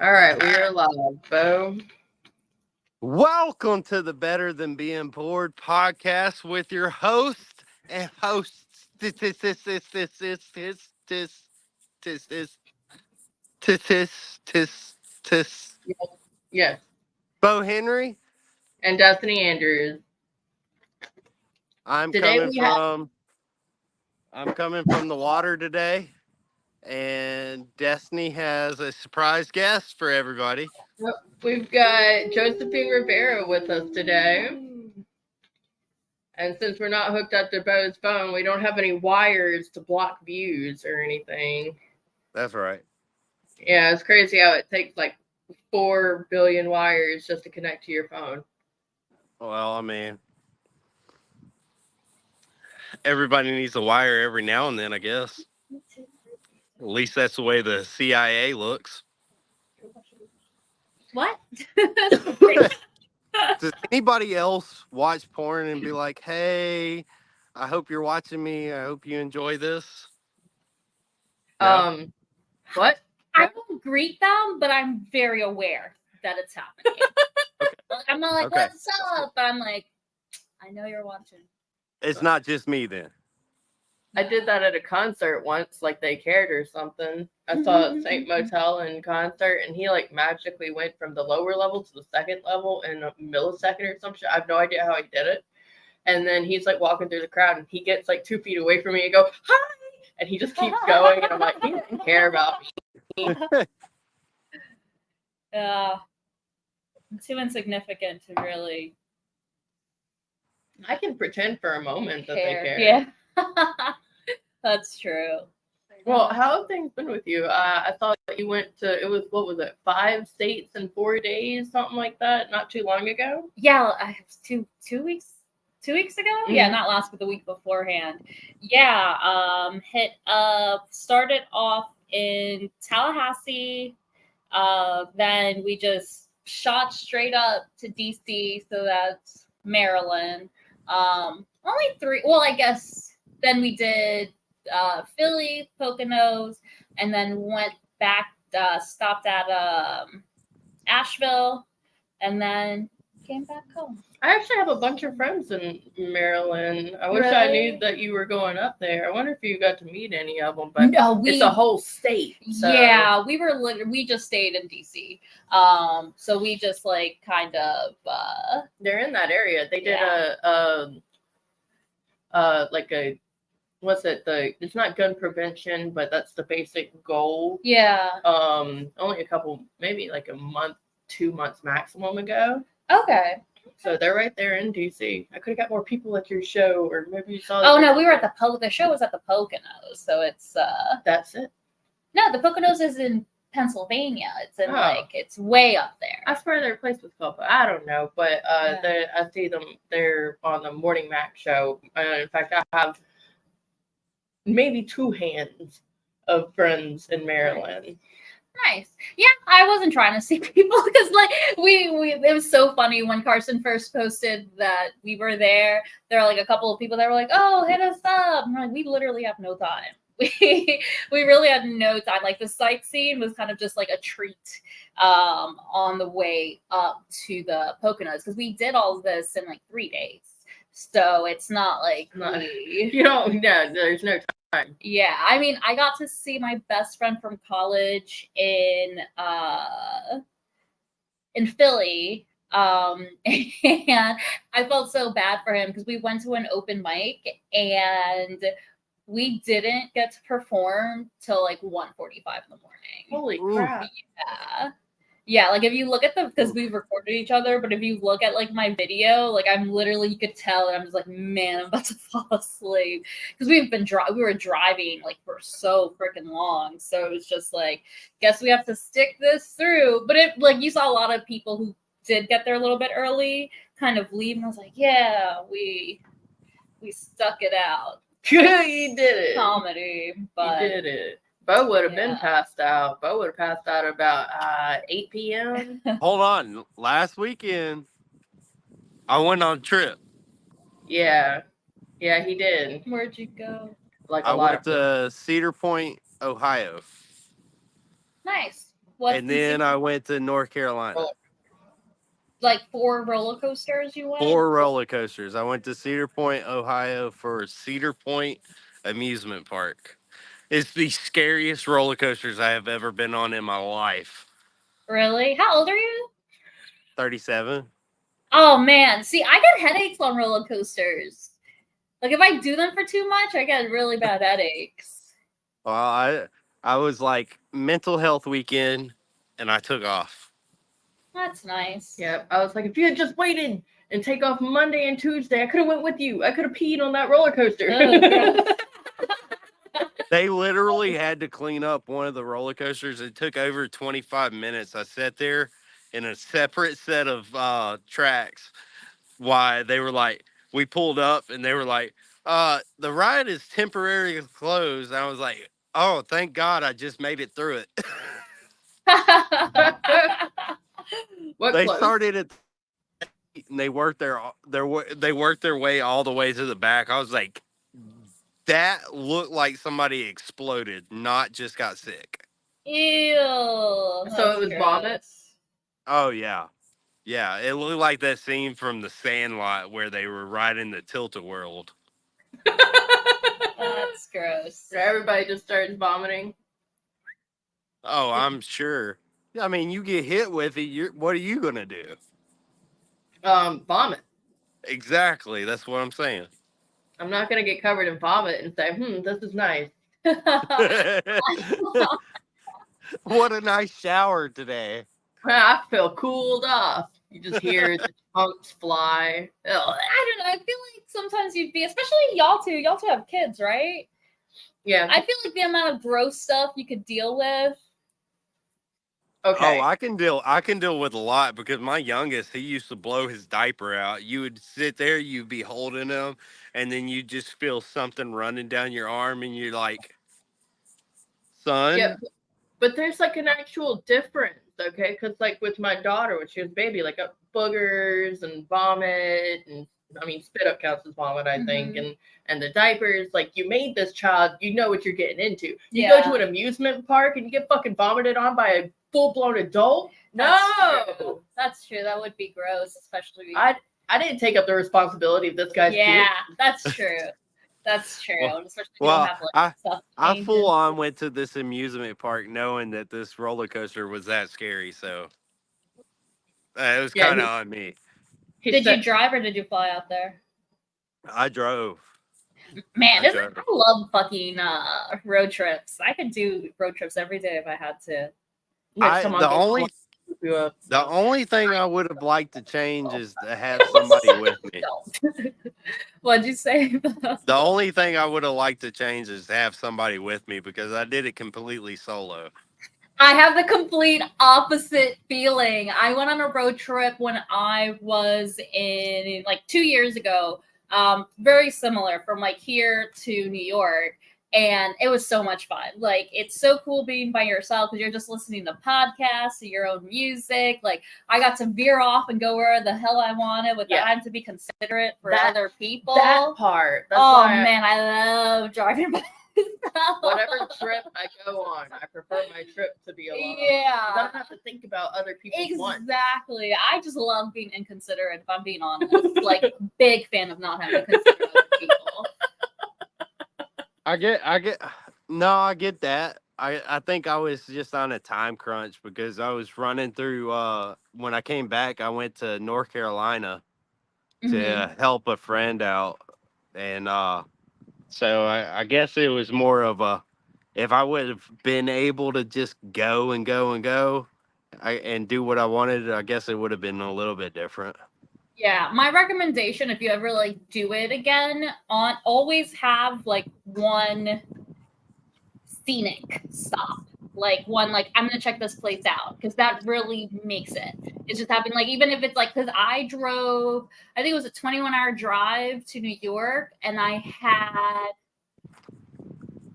All right, we are live, Bo. Welcome to the Better Than Being Bored podcast with your host and hosts. Yes, Bo Henry. and Destiny Andrews. I'm Today coming we have from I'm coming from the water today, and Destiny has a surprise guest for everybody. we've got Josephine Rivera with us today. And since we're not hooked up to Bo's phone, we don't have any wires to block views or anything. That's right. Yeah, it's crazy how it takes like 4 billion wires just to connect to your phone. Well, I mean, everybody needs a wire every now and then, I guess. At least that's the way the CIA looks. What? Does anybody else watch porn and be like, hey, I hope you're watching me. I hope you enjoy this? No? What? I won't greet them, but I'm very aware that it's happening. Okay. I'm not like, Okay. what's up? But I'm like, I know you're watching. It's not just me then. I did that at a concert once, like they cared or something. I saw Saint Motel in concert, and he like magically went from the lower level to the second level in a millisecond or some shit. I have no idea how he did it. And then he's like walking through the crowd, and he gets like 2 feet away from me and go, "Hi!" And he just keeps going, and I'm like, he doesn't care about me. I'm too insignificant to really I can pretend for a moment that care. they care. Yeah, that's true. Well, how have things been with you? I thought you went to, it was, what was it, 5 states in 4 days, something like that, not too long ago? Yeah, I have two weeks. 2 weeks ago? Yeah, not last, but the week beforehand. Yeah, started off in Tallahassee. Then we just shot straight up to DC, so that's Maryland. Only 3. Well, I guess then we did Philly, Poconos, and then went back. Stopped at Asheville, and then came back home. I actually have a bunch of friends in Maryland. I wish I knew that you were going up there. I wonder if you got to meet any of them, but No, it's a whole state. So. Yeah, we just stayed in DC. So we just like kind of they're in that area. They did what's it, it's not gun prevention, but that's the basic goal. Yeah. Only a couple, maybe like a month, 2 months maximum ago. Okay. So they're right there in DC. I could have got more people at your show, or maybe you saw. Oh no, we were at the show was at the Poconos, so it's That's it. No, the Poconos is in Pennsylvania. It's in it's way up there. I swear their place was called, but I don't know. But I see them. They're on the Morning Mac show. In fact, I have maybe 2 hands of friends in Maryland. Nice. Yeah, I wasn't trying to see people because like we it was so funny when Carson first posted that we were there. There were like a couple of people that were like, "Oh, hit us up." And we're like, we literally have no time. We really had no time. Like the sightseeing was kind of just like a treat on the way up to the Poconos because we did all this in like 3 days. So it's not like you don't. No, there's no time. Yeah, I mean, I got to see my best friend from college in Philly, and I felt so bad for him because we went to an open mic and we didn't get to perform till like 1:45 in the morning. Holy crap! Yeah, like if you look at because we recorded each other, but if you look at like my video, like I'm literally, you could tell, and I'm just like, man, I'm about to fall asleep because we were driving like for so freaking long, so it was just like, guess we have to stick this through. But it like you saw a lot of people who did get there a little bit early, kind of leave, and I was like, yeah, we stuck it out. You did it. Comedy, but you did it. Bo would have been passed out. Bo would have passed out about 8 p.m. Hold on. Last weekend, I went on a trip. Yeah. Yeah, he did. Where'd you go? Like I went to Cedar Point, Ohio. Nice. What's and the then secret? I went to North Carolina. Oh. Like 4 roller coasters you went? 4 roller coasters. I went to Cedar Point, Ohio for Cedar Point Amusement Park. It's the scariest roller coasters I have ever been on in my life. Really? How old are you? 37. Oh man, see, I get headaches on roller coasters. Like if I do them for too much, I get really bad headaches. Well, I was like mental health weekend, and I took off. That's nice. Yeah, I was like, if you had just waited and take off Monday and Tuesday, I could have went with you. I could have peed on that roller coaster. Oh, gross. They literally had to clean up one of the roller coasters. It took over 25 minutes. I sat there in a separate set of tracks. Why they were like, we pulled up and they were like, the ride is temporarily closed. I was like, oh, thank God I just made it through it. What They closed? started at and they worked they worked their way all the way to the back. I was like, that looked like somebody exploded, not just got sick. Ew. So that's it was gross. vomit? Oh yeah. Yeah, it looked like that scene from The Sandlot where they were riding the tilt-a-whirl. That's gross. Everybody just started vomiting. Oh, I'm sure. I mean, you get hit with it. What are you gonna do? Vomit. Exactly. That's what I'm saying. I'm not gonna get covered in vomit and say, this is nice. What a nice shower today. I feel cooled off. You just hear the chunks fly. Ugh. I don't know. I feel like sometimes you'd be, especially y'all two. Y'all two have kids, right? Yeah. I feel like the amount of gross stuff you could deal with. Okay. Oh, I can deal with a lot because my youngest, he used to blow his diaper out. You would sit there, you'd be holding him, and then you just feel something running down your arm, and you're like, son. Yeah, but there's like an actual difference, okay? Because like with my daughter when she was a baby, like boogers and vomit, and I mean spit up counts as vomit, I think, and the diapers. Like you made this child, you know what you're getting into. You go to an amusement park and you get fucking vomited on by a full-blown adult. No, That's true. That would be gross, especially. I didn't take up the responsibility of this guy's Yeah, puke. that's true. That's true. Well, Especially if you don't have like stuff. I full on went to this amusement park knowing that this roller coaster was that scary, so it was kind of on me. Did you drive or did you fly out there? I drove. Man, I love fucking road trips. I could do road trips every day if I had to. The only thing I would have liked to change is to have somebody with me. What'd you say? The only thing I would have liked to change is to have somebody with me because I did it completely solo. I have the complete opposite feeling. I went on a road trip when I was in like 2 years ago. Very similar from like here to New York. And it was so much fun. Like, it's so cool being by yourself because you're just listening to podcasts, to your own music. Like, I got to veer off and go where the hell I wanted without having to be considerate for other people. That part. That's man, I love driving by myself. Whatever trip I go on, I prefer my trip to be alone. Yeah. I don't have to think about other people's wants. Exactly. I just love being inconsiderate, if I'm being honest. Like, big fan of not having to consider other people. I get that. I think I was just on a time crunch because I was running through when I came back, I went to North Carolina to help a friend out. And so I guess it was more of a if I would have been able to just go and do what I wanted, I guess it would have been a little bit different. Yeah, my recommendation, if you ever like do it again, always have like one scenic stop, like one like I'm gonna check this place out because that really makes it. It's just having like even if it's like because I drove, I think it was a 21-hour drive to New York, and I had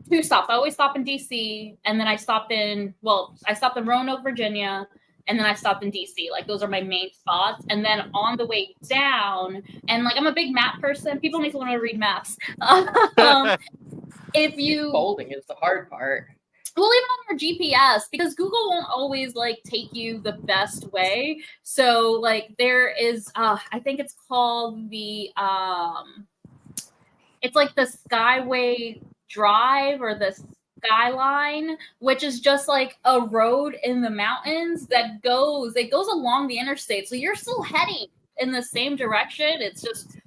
2 stops. I always stop in DC, and then I stopped in Roanoke, Virginia. And then I stopped in DC. Like, those are my main spots. And then on the way down, and like, I'm a big map person. People need to learn to read maps. Folding is the hard part. well, even on your GPS, because Google won't always like take you the best way. So like there is, I think it's called the it's like the Skyway Drive or the Skyline, which is just like a road in the mountains that goes along the interstate. So you're still heading in the same direction. It's just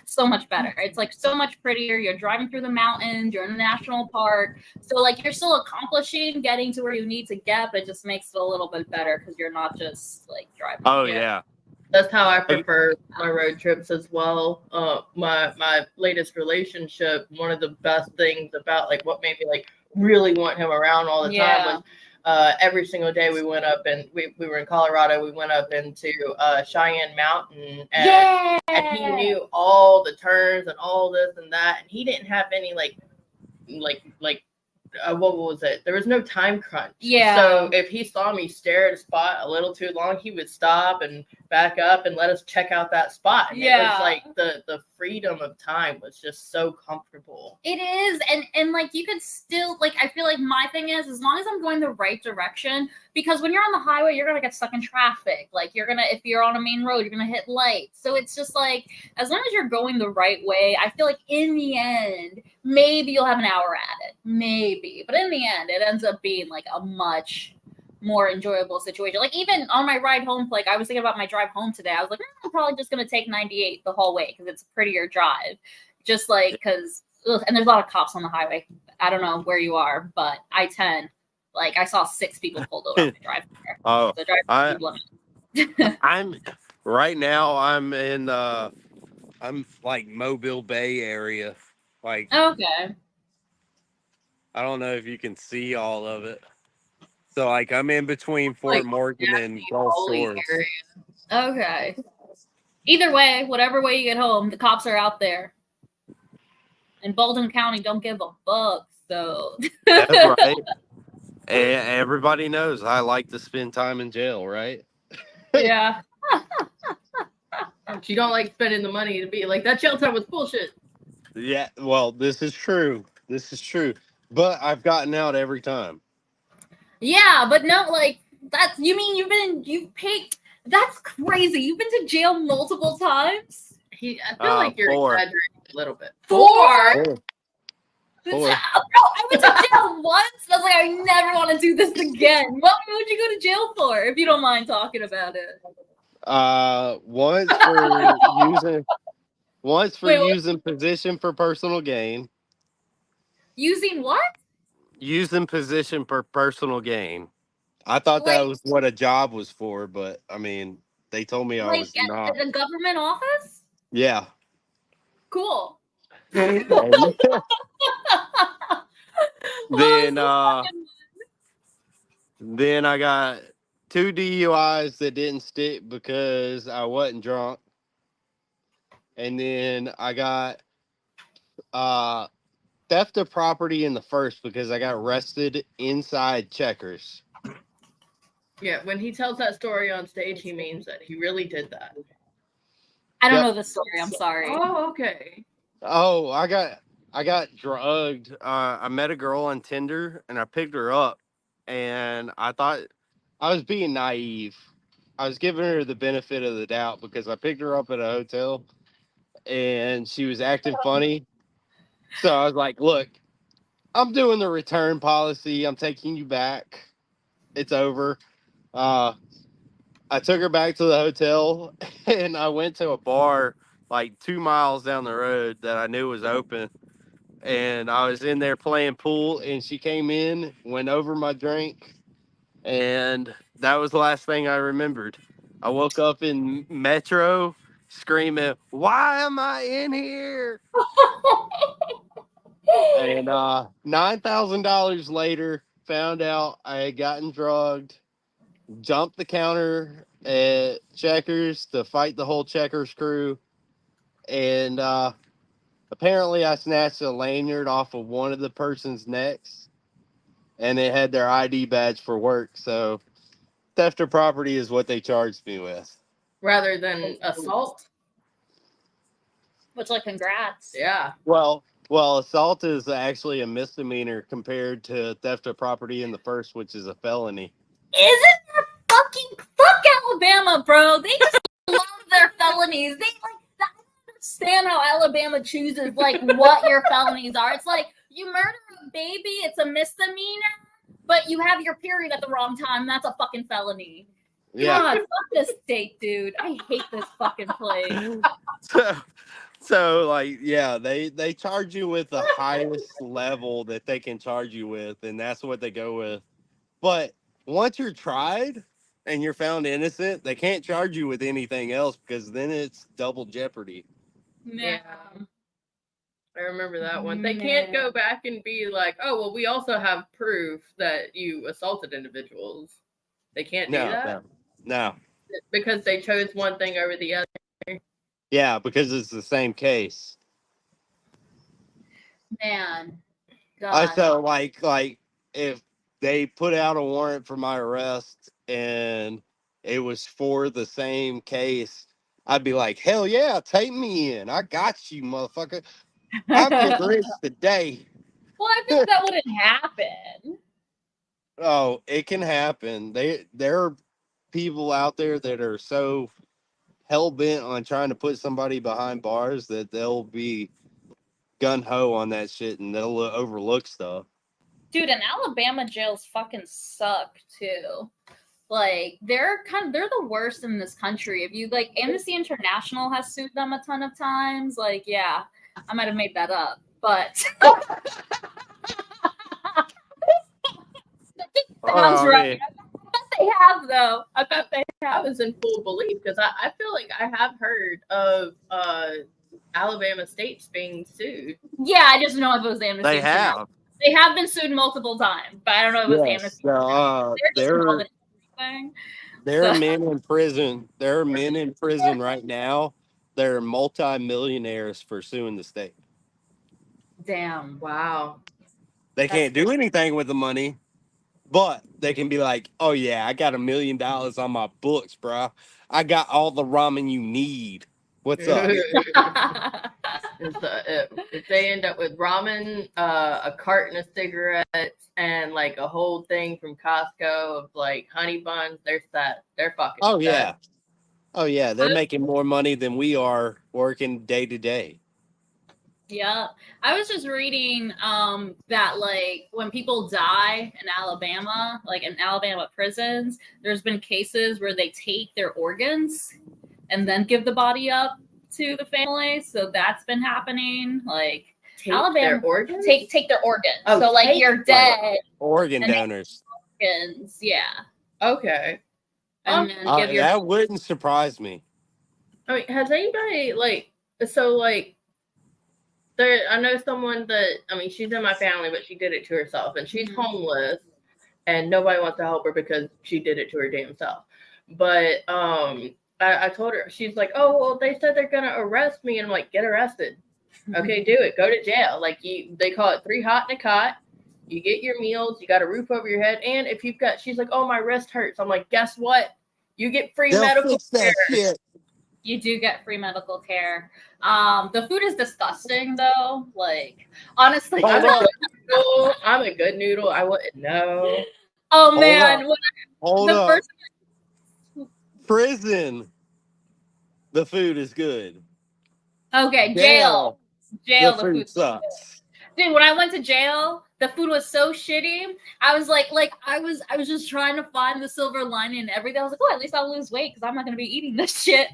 so much better. It's like so much prettier. You're driving through the mountains, you're in a national park. So like you're still accomplishing getting to where you need to get, but it just makes it a little bit better because you're not just like driving. Oh yeah. That's how I prefer my road trips as well. My latest relationship, one of the best things about like what made me like really want him around all the time was every single day we went up and we were in Colorado. We went up into Cheyenne Mountain and he knew all the turns and all this and that, and he didn't have any like what was it? There was no time crunch. Yeah. So if he saw me stare at a spot a little too long, he would stop and back up and let us check out that spot. And it was like the freedom of time was just so comfortable. It is, and like you could still like. I feel like my thing is as long as I'm going the right direction, because when you're on the highway, you're gonna get stuck in traffic. Like if you're on a main road, you're gonna hit lights. So it's just like as long as you're going the right way, I feel like in the end, maybe you'll have an hour at it, maybe, but in the end, it ends up being like a much more enjoyable situation. Like even on my ride home, like I was thinking about my drive home today. I was like, I'm probably just gonna take 98 the whole way because it's a prettier drive. Just like because and there's a lot of cops on the highway. I don't know where you are, but I-10, like I saw 6 people pulled over on the drive there. Oh, So I'm right now. I'm in I'm like Mobile Bay area. Like okay. I don't know if you can see all of it. So like I'm in between Fort Like, Morgan and Gulf Shores. Okay. Either way, whatever way you get home, the cops are out there. And Baldwin County don't give a fuck, so. That's right. And everybody knows I like to spend time in jail, right? Yeah. But you don't like spending the money to be like that jail time was bullshit. Yeah, well, this is true. This is true. But I've gotten out every time. Yeah, but no, like that's you mean you've paid that's crazy. You've been to jail multiple times? I feel like you're 4. exaggerating a little bit. 4? 4. Bro, I went to jail once. I was like, I never want to do this again. What would you go to jail for, if you don't mind talking about it? Once for using position for personal gain. Using what? Using position for personal gain. I thought that was what a job was for, but I mean, they told me I was not. At a government office? Yeah. Cool. Then I got 2 DUIs that didn't stick because I wasn't drunk. And then I got theft of property in the first because I got arrested inside Checkers. Yeah, when he tells that story on stage, he means that he really did that. I don't know the story. I'm sorry. Oh, okay. Oh, I got drugged. I met a girl on Tinder and I picked her up, and I thought I was being naive. I was giving her the benefit of the doubt because I picked her up at a hotel and she was acting funny. So I was like, look, I'm doing the return policy. I'm taking you back. It's over. I took her back to the hotel and I went to a bar like 2 miles down the road that I knew was open. And I was in there playing pool and she came in, went over my drink. And that was the last thing I remembered. I woke up in Metro screaming, "Why am I in here?" And $9,000 later, found out I had gotten drugged, jumped the counter at Checkers to fight the whole Checkers crew. And apparently I snatched a lanyard off of one of the person's necks. And it had their ID badge for work. So theft of property is what they charged me with. Rather than assault? Which, like, congrats. Yeah. Well, Well, assault is actually a misdemeanor compared to theft of property in the first, which is a felony. Isn't that fuck Alabama, bro? They just love their felonies. They like I don't understand how Alabama chooses like what your felonies are. It's like you murder a baby, it's a misdemeanor, but you have your period at the wrong time. That's a fucking felony. Yeah. God, fuck this state, dude. I hate this fucking place. So like, yeah, they charge you with the highest level that they can charge you with, and that's what they go with. But once you're tried and you're found innocent, they can't charge you with anything else because then it's double jeopardy. Yeah. I remember that one. They can't go back and be like, oh, well, we also have proof that you assaulted individuals. They can't do that? No. Because they chose one thing over the other. Yeah, because it's the same case. Man. God. So like if they put out a warrant for my arrest and it was for the same case, I'd be like, hell yeah, take me in. I got you, motherfucker. I'm getting rich today. Well, I think that wouldn't happen. Oh, it can happen. There are people out there that are so hell bent on trying to put somebody behind bars that they'll be gun ho on that shit and they'll overlook stuff. Dude, and Alabama jails fucking suck too. Like they're the worst in this country. If you like, Amnesty International has sued them a ton of times. Like, yeah, I might have made that up, but sounds right. I bet they have though. I bet they have. I was in full belief because I feel like I have heard of Alabama states being sued. Yeah, I just know if it was Amnesty. They have. They have been sued multiple times, but I don't know if it was Amnesty. There are men in prison. There are men in prison right now. They're multi-millionaires for suing the state. Damn. Wow. They can't do anything with the money, but they can be like, oh yeah, I got $1 million on my books, bro. I got all the ramen you need. What's up? If they end up with ramen, a carton of cigarettes, and like a whole thing from Costco of like honey buns, they're set. They're fucking. Oh set. yeah. Oh yeah. They're making more money than we are working day to day. Yeah, I was just reading that like when people die in Alabama, like in Alabama prisons, there's been cases where they take their organs and then give the body up to the family. So that's been happening. Like take Alabama, their organs? take their organs. Oh, so like you're dead. Organ donors. Organs, yeah. Okay. And then give your. That wouldn't surprise me. I mean, has anybody I know someone that, I mean, she's in my family, but she did it to herself, and she's homeless, and nobody wants to help her because she did it to her damn self. But I told her, she's like, oh, well, they said they're gonna arrest me, and I'm like, get arrested. Okay, do it. Go to jail. Like they call it 3 hot in a cot. You get your meals. You got a roof over your head, and if you've got, she's like, oh, my wrist hurts. I'm like, guess what? You get free medical care. Shit. You do get free medical care. The food is disgusting, though. Like, honestly, I'm a good noodle. I wouldn't know. Oh man, Hold up. Prison. The food is good. Okay, jail. The food sucks. Dude, when I went to jail, the food was so shitty. I was I was just trying to find the silver lining and everything. I was like, oh, at least I'll lose weight because I'm not gonna be eating this shit.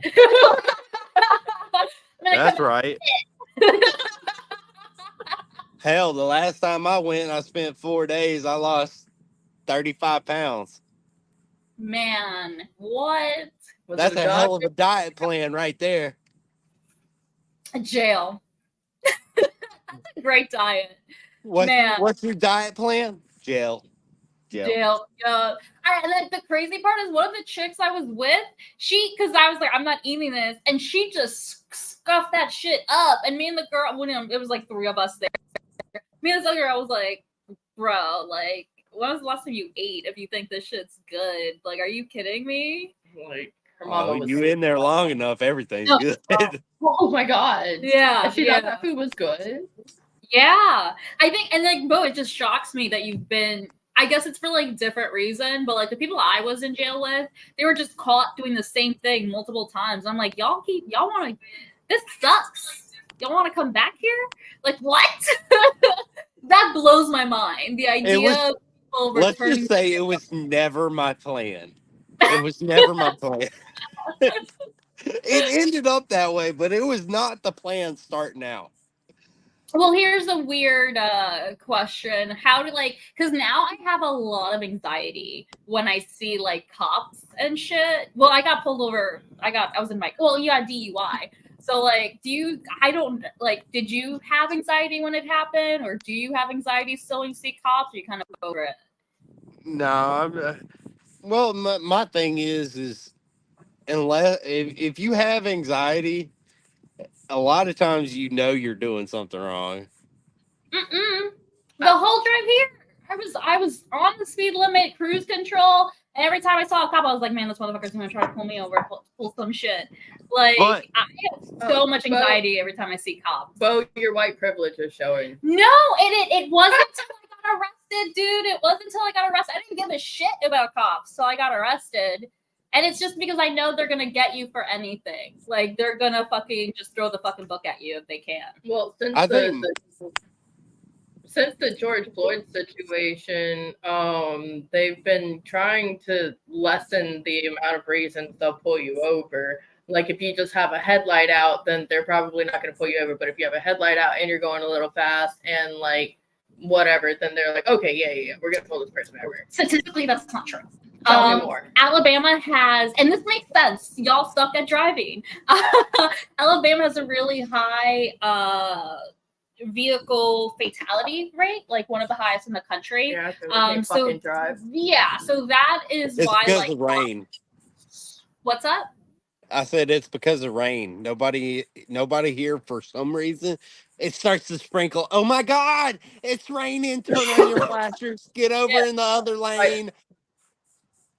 That's right. Hell, the last time I went, I spent 4 days. I lost 35 pounds. Man, what? That's a hell of a diet plan right there. Jail. That's a great diet. What's your diet plan? Jail. And then the crazy part is one of the chicks I was with, because I was like, I'm not eating this, and she just scuffed that shit up. And me and the girl, it was like 3 of us there. Me and this other girl, I was like, bro, like, when was the last time you ate? If you think this shit's good, like, are you kidding me? Like, her mama was you in there long enough, everything's good. Oh my god! Yeah, she thought that food was good. Yeah, I think, and like, Bo, it just shocks me that you've been. I guess it's for like different reason, but like the people I was in jail with, they were just caught doing the same thing multiple times. I'm like, y'all want to, this sucks. Y'all want to come back here? Like, what? That blows my mind. The idea of people Let's returning. just say it was never my plan. It was never my plan. It ended up that way, but it was not the plan starting out. Well, here's a weird question. How do because now I have a lot of anxiety when I see like cops and shit. Well, I got pulled over. I was in my, well, you got DUI. So like, I don't did you have anxiety when it happened, or do you have anxiety still when you see cops, or you kind of over it? No, well, my thing is unless if you have anxiety, a lot of times you're doing something wrong. Mm-mm. The whole drive here, I was on the speed limit, cruise control, and every time I saw a cop, I was like, man, this motherfucker's gonna try to pull me over, pull some shit. Like, But I have so much anxiety every time I see cops. Bo, your white privilege is showing. No, it wasn't until I got arrested, dude. It wasn't until I got arrested. I didn't give a shit about cops, so I got arrested. And it's just because I know they're gonna get you for anything. Like, they're gonna fucking just throw the fucking book at you if they can. Well, since the George Floyd situation, they've been trying to lessen the amount of reasons they'll pull you over. Like, if you just have a headlight out, then they're probably not going to pull you over. But if you have a headlight out and you're going a little fast and like whatever, then they're like, okay, yeah, we're going to pull this person over. Statistically, that's not true. Tell me more. Alabama has, and this makes sense. Y'all suck at driving. Alabama has a really high vehicle fatality rate, like one of the highest in the country. Yeah, so fucking drive. Yeah, so that is it's why, because like, of rain. What's up? I said it's because of rain. Nobody here for some reason. It starts to sprinkle. Oh my God! It's raining. Turn on your flashers. Get over in the other lane.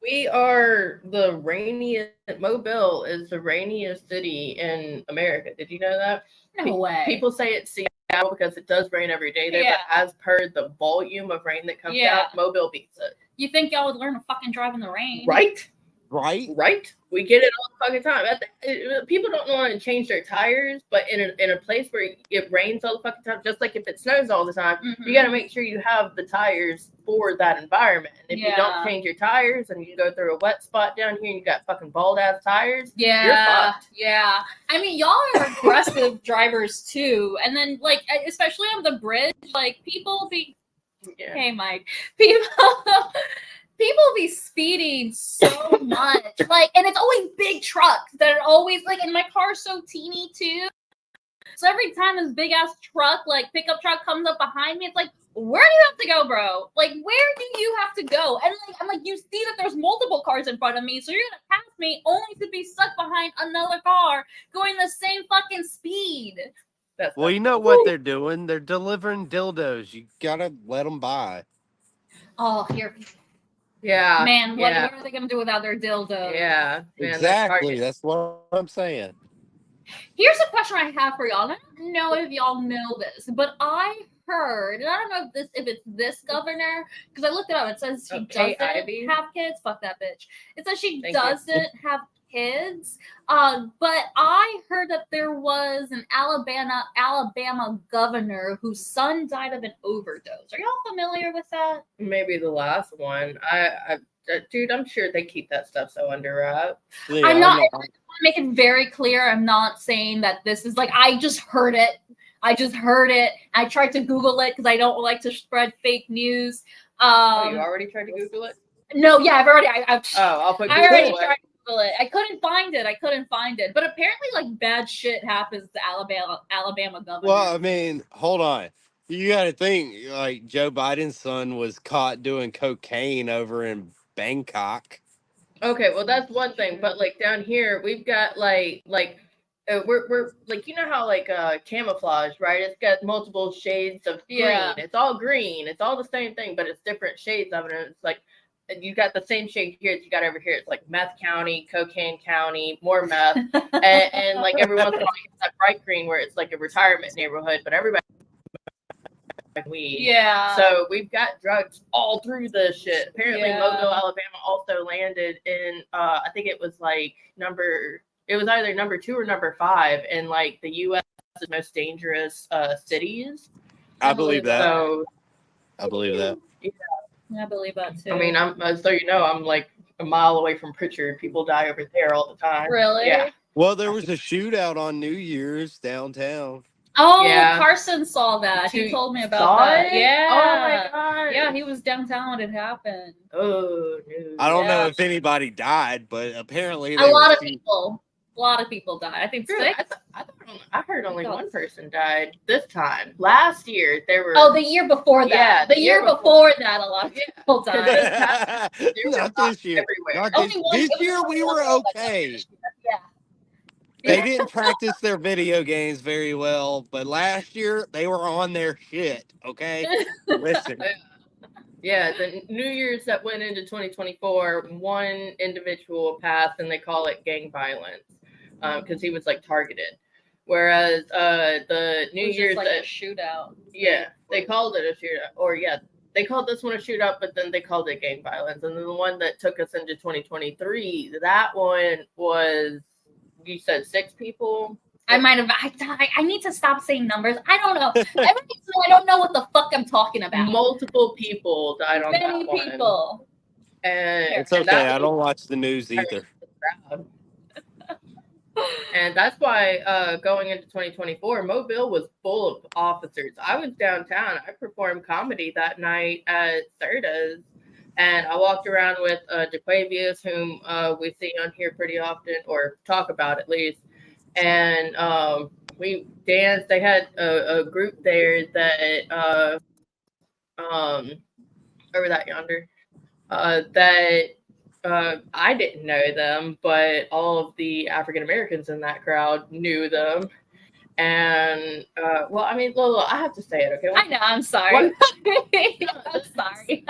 We are the rainiest. Mobile is the rainiest city in America. Did you know that? No way. People say it's Seattle because it does rain every day there, but as per the volume of rain that comes out, Mobile beats it. You think y'all would learn to fucking drive in the rain? Right? Right? We get it all the fucking time. People don't want to change their tires, but in a place where it rains all the fucking time, just like if it snows all the time, you got to make sure you have the tires for that environment. And if you don't change your tires and you go through a wet spot down here and you got fucking bald ass tires, you're fucked. Yeah. I mean, y'all are aggressive drivers too. And then, like, especially on the bridge, like, people be, hey, Mike, people be speeding so much, like, and it's always big trucks that are always like, and my car's so teeny too. So every time this big ass truck, like pickup truck, comes up behind me, it's like, where do you have to go, bro? Like, where do you have to go? And like, I'm like, you see that there's multiple cars in front of me, so you're gonna pass me only to be stuck behind another car going the same fucking speed. Well, you know what they're doing? They're delivering dildos. You gotta let them by. Oh, here. Yeah. Man, what are they going to do without their dildo? Yeah. Man, exactly. That's what I'm saying. Here's a question I have for y'all. I don't know if y'all know this, but I heard, and I don't know if it's this governor, because I looked it up. It says she doesn't have kids. Fuck that bitch. It says she doesn't have kids. But I heard that there was an Alabama governor whose son died of an overdose. Are y'all familiar with that? Maybe the last one. Dude, I'm sure they keep that stuff so under wraps. Yeah, I'm not. I want to make it very clear. I'm not saying that this is like, I just heard it. I tried to Google it because I don't like to spread fake news. You already tried to Google it? No, yeah, I've already. I'll put Google I already it. tried to Google it. I couldn't find it. But apparently, like, bad shit happens to Alabama governor. Well, I mean, hold on. You got to think, like, Joe Biden's son was caught doing cocaine over in Bangkok. Okay, well, that's one thing. But like down here, we've got like we're like, you know how like camouflage, right? It's got multiple shades of green. Yeah. It's all green. It's all the same thing, but it's different shades of it. And it's like you got the same shade here that you got over here. It's like meth county, cocaine county, more meth, and like every once in a while you get that bright green where it's like a retirement neighborhood, but everybody weed. Yeah. So we've got drugs all through this shit. Apparently, Yeah. Mobile, Alabama also landed in, I think it was like it was either number 2 or number 5 in like the U.S.'s most dangerous cities. I believe that. So I believe that. I believe that too. I mean, so you know, I'm like a mile away from Pritchard. People die over there all the time. Really? Yeah. Well, there was a shootout on New Year's downtown. Oh, Yeah. Carson saw that. He told me about Saw that. it? Yeah. Oh my god. Yeah, he was downtown when it happened. Oh no. I don't know Yeah. if anybody died, but apparently A lot of people. A lot of people died. I think Really? 6. I heard only God. one person died this time. Last year there were. Oh, the year before that. Yeah, the year before that, a lot of people died. Not this year. everywhere. Not Only this, one- this it was year only we one were girl that died okay. this year. Yeah. They didn't practice their video games very well, but last year they were on their shit. Okay, listen. Yeah, the New Year's that went into 2024, one individual passed, and they call it gang violence because he was like targeted. Whereas the New It was Year's just like that a shootout. yeah, they called it a shootout, or yeah, they called this one a shootout, but then they called it gang violence. And then the one that took us into 2023, that one was, you said 6 people. I might have. I need to stop saying numbers. I don't know. Every time I don't know what the fuck I'm talking about. Multiple people died on Many that one. people. And It's okay. I don't watch the news either. And that's why going into 2024, Mobile was full of officers. I was downtown. I performed comedy that night at Serta's, and I walked around with DeQuavius, whom we see on here pretty often, or talk about at least. And we danced. They had a group there that over that yonder that I didn't know them, but all of the African Americans in that crowd knew them. And well, I mean, Lola, I have to say it, okay? I know. I'm sorry. I'm sorry.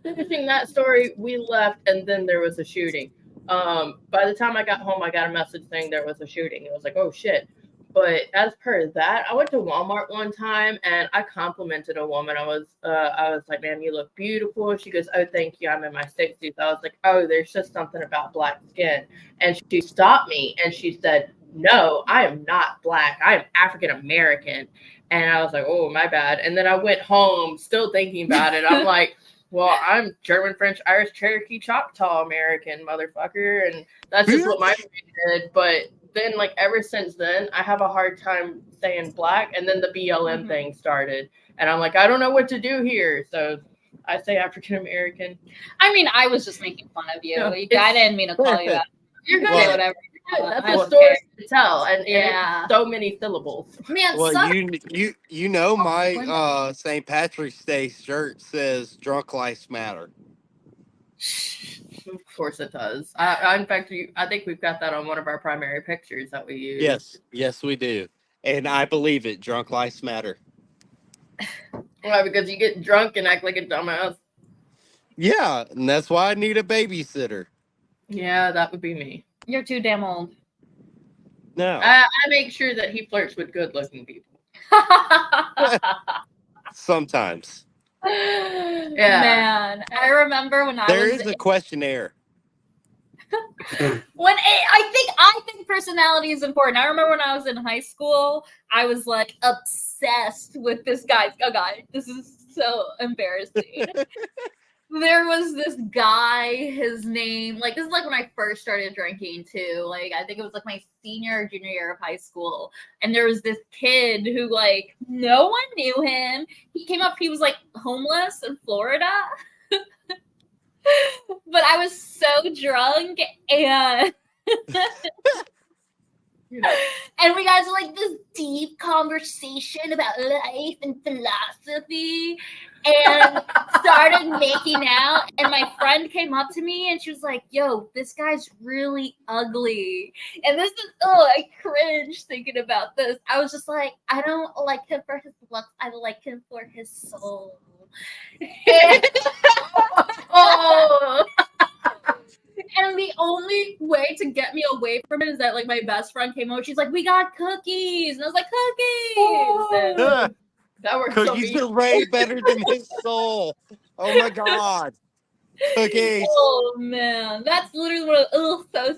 Finishing that story, we left, and then there was a shooting. By the time I got home, I got a message saying there was a shooting. It was like, oh shit. But as per that, I went to Walmart one time and I complimented a woman. I was like, "Ma'am, you look beautiful." She goes, "Oh, thank you. I'm in my 60s." I was like, "Oh, there's just something about black skin." And she stopped me and she said, "No, I am not black. I am African American." And I was like, "Oh, my bad." And then I went home still thinking about it. I'm like, well, I'm German, French, Irish, Cherokee, Choctaw American, motherfucker. And that's just what my brain did. But then, like, ever since then, I have a hard time saying black. And then the BLM thing started. And I'm like, I don't know what to do here. So I say African American. I mean, I was just making fun of you. No, I didn't mean to call you that. You're good. Well, Whatever. That's I a don't story care. to tell. And Yeah. it's so many syllables. Man, Well, suck. you know my St. Patrick's Day shirt says "Drunk Lives Matter." Of course it does. In fact, I think we've got that on one of our primary pictures that we use. Yes, we do, and I believe it. Drunk lives matter. Why? Because you get drunk and act like a dumbass. Yeah, and that's why I need a babysitter. Yeah, that would be me. You're too damn old. No, I make sure that he flirts with good-looking people. sometimes Man, I remember when there was is a questionnaire. when I think personality is important. I remember when I was in high school, I was like obsessed with this guy. Oh god, this is so embarrassing. There was this guy, his name, like, this is like when I first started drinking too. Like, I think it was like my senior or junior year of high school. And there was this kid who, like, no one knew him. He came up, he was like homeless in Florida. But I was so drunk and and we got like this deep conversation about life and philosophy and started making out. And my friend came up to me and she was like, yo, this guy's really ugly. And this is, I cringe thinking about this. I was just like, I don't like him for his looks. I like him for his soul. And the only way to get me away from it is that, like, my best friend came over. She's like, we got cookies. And I was like, cookies. And That works so Cookies are way better than his soul. Oh my god. Cookies. Oh man, that's literally what.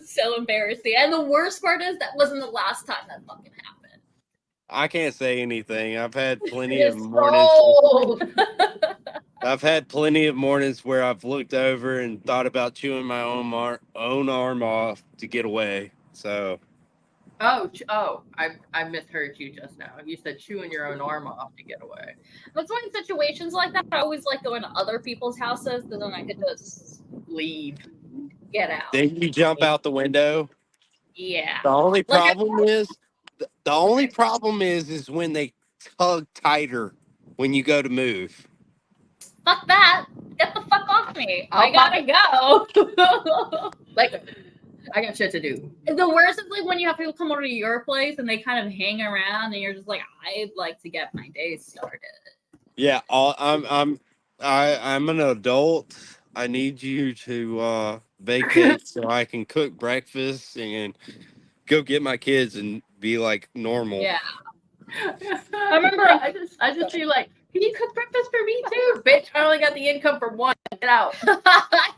So embarrassing. And the worst part is that wasn't the last time that fucking happened. I can't say anything. I've had plenty His of mornings. soul. I've had plenty of mornings where I've looked over and thought about chewing my own arm off to get away. So I misheard you just now. You said chewing your own arm off to get away. But so in situations like that, I always like going to other people's houses because then I could just Leave. get out. then you jump out the window. Yeah. The only Like, problem is when they tug tighter when you go to move. Fuck that. Get the fuck off me. I'll I gotta go. Like, I got shit to do. The worst is like when you have people come over to your place and they kind of hang around and you're just like, I'd like to get my day started. Yeah, I'm an adult. I need you to vacate so I can cook breakfast and go get my kids and be like normal. Yeah. I remember I just feel like, can you cook breakfast for me too? Bitch, I only got the income for one. Get out.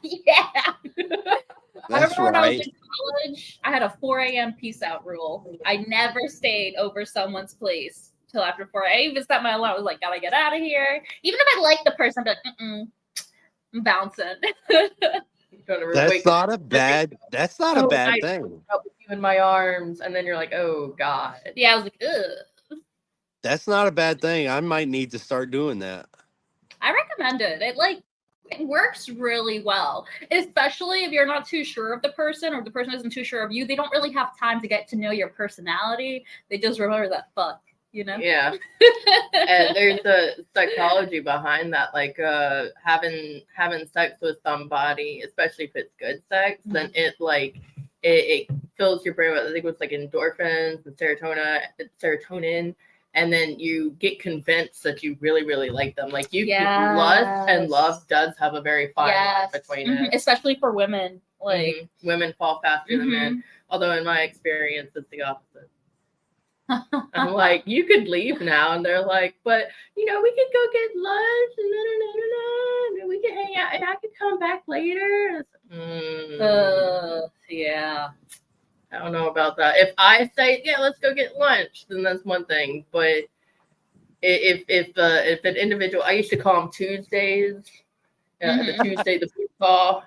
Yeah. I That's remember when I was right. in college, I had a 4 a.m. peace out rule. I never stayed over someone's place till after 4. I even set my alarm. I was like, gotta get out of here. Even if I like the person, I'd be like, I'm bouncing. That's not a bad thing. Up with you in my arms, and then you're like, oh god. Yeah, I was like, ugh. That's not a bad thing. I might need to start doing that. I recommend it. It works really well, especially if you're not too sure of the person or the person isn't too sure of you. They don't really have time to get to know your personality. They just remember that fuck, you know? Yeah. And there's a psychology behind that, like having sex with somebody, especially if it's good sex, then it fills your brain with, I think it was like endorphins and serotonin. And then you get convinced that you really, really like them. Like lust and love does have a very fine line between it. Especially for women. Like women fall faster than men. Although in my experience, it's the opposite. I'm like, you could leave now, and they're like, but we could go get lunch and we could hang out, and I could come back later. Yeah. I don't know about that. If I say, yeah, let's go get lunch, then that's one thing. But if an individual, I used to call them Tuesdays, the Tuesday, the booty call.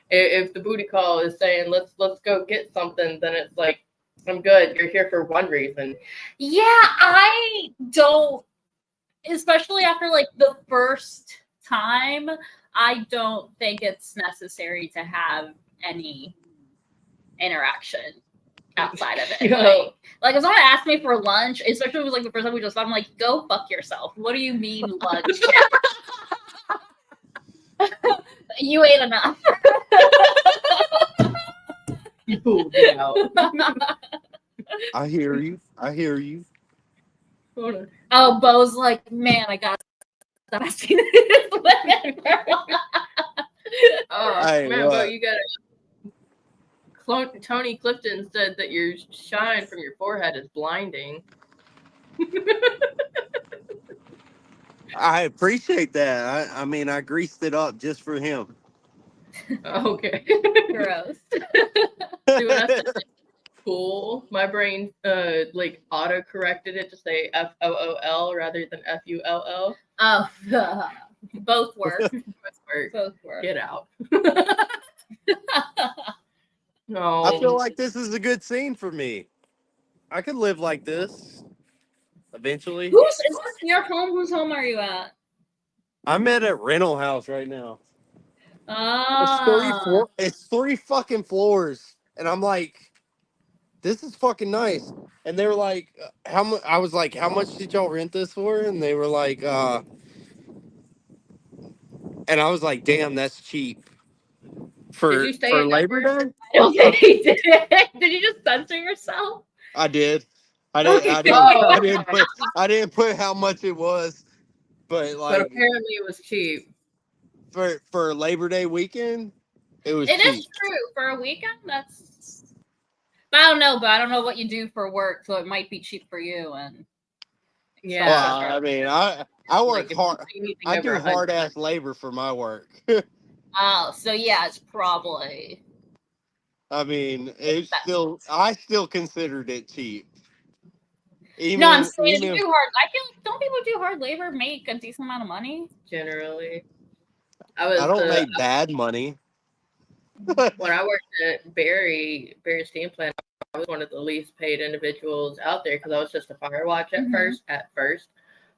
If the booty call is saying, let's go get something, then it's like, I'm good. You're here for one reason. Yeah, I don't, especially after like the first time, I don't think it's necessary to have any interaction outside of it. Like if someone asked me for lunch, especially if it was like the first time we just met, I'm like, go fuck yourself. What do you mean lunch? You ate enough. You pulled it out. I hear you. Oh, Bo's like, man, I got stop asking this women. Man, Bo, you got Tony Clifton said that your shine from your forehead is blinding. I appreciate that. I mean, I greased it up just for him. Okay. Gross. See what I said? Cool. My brain auto corrected it to say FOOL rather than FULL. Oh, both work. Both work. Get out. No. I feel like this is a good scene for me. I could live like this eventually. Is this your home? Whose home are you at? I'm at a rental house right now. It's 3 fucking floors, and I'm like, this is fucking nice. And they were like, how much? I was like, how much did y'all rent this for? And they were like, and I was like, damn, that's cheap. For Labor Day? Okay, you did. Did you just censor yourself? I did. I didn't put how much it was, but apparently it was cheap. For Labor Day weekend, it was cheap. It is true. For a weekend, that's. But I don't know what you do for work, so it might be cheap for you. And Yeah. Well, I mean, I work Like, if hard. you see anything I over do 100 hard ass labor for my work. Oh, so yeah, it's probably. I mean, it's still. I still considered it cheap. Even, No, I'm saying if even you do hard. I feel like don't people do hard labor make a decent amount of money? generally. I don't make bad money. When I worked at Barry Steam Plant, I was one of the least paid individuals out there because I was just a fire watch at first.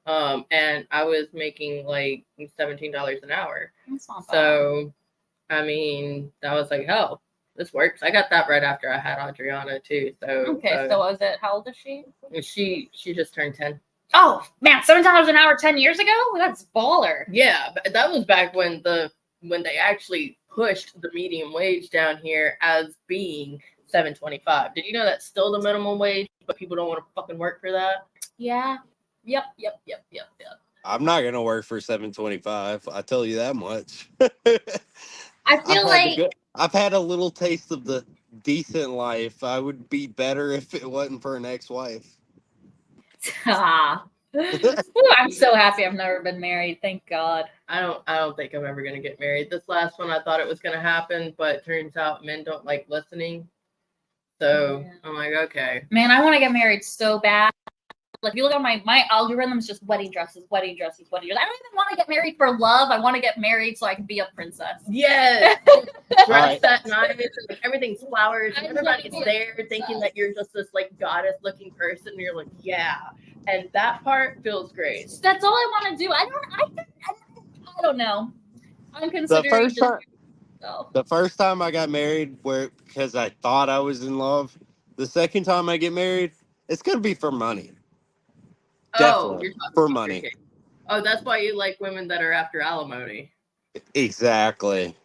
And I was making like $17 an hour. That's not bad. So, I mean, I was like, hell, this works. I got that right after I had Adriana too. So okay, so was it? How old is she? She just turned 10. Oh man, $7 an hour 10 years ago? That's baller. Yeah, but that was back when they actually pushed the medium wage down here as being $7.25. Did you know that's still the minimum wage, but people don't want to fucking work for that? Yeah. Yep. I'm not gonna work for $7.25. I tell you that much. I feel I've had a little taste of the decent life. I would be better if it wasn't for an ex-wife. Ooh, I'm so happy I've never been married. Thank God. I don't think I'm ever gonna get married. This last one I thought it was gonna happen, but turns out men don't like listening. So Yeah. I'm like, okay. Man, I want to get married so bad. Like, if you look at my algorithm, is just wedding dresses. I don't even want to get married for love. I want to get married so I can be a princess. Yes. Dress Right. that nice, like everything's flowers, and everybody's there thinking that you're just this like goddess looking person. And you're like, yeah. And that part feels great. That's all I want to do. I don't know. I'm considering The first time I got married, because I thought I was in love. The second time I get married, it's gonna be for money. Definitely You're talking for about money. your kid. Oh, that's why you like women that are after alimony. Exactly.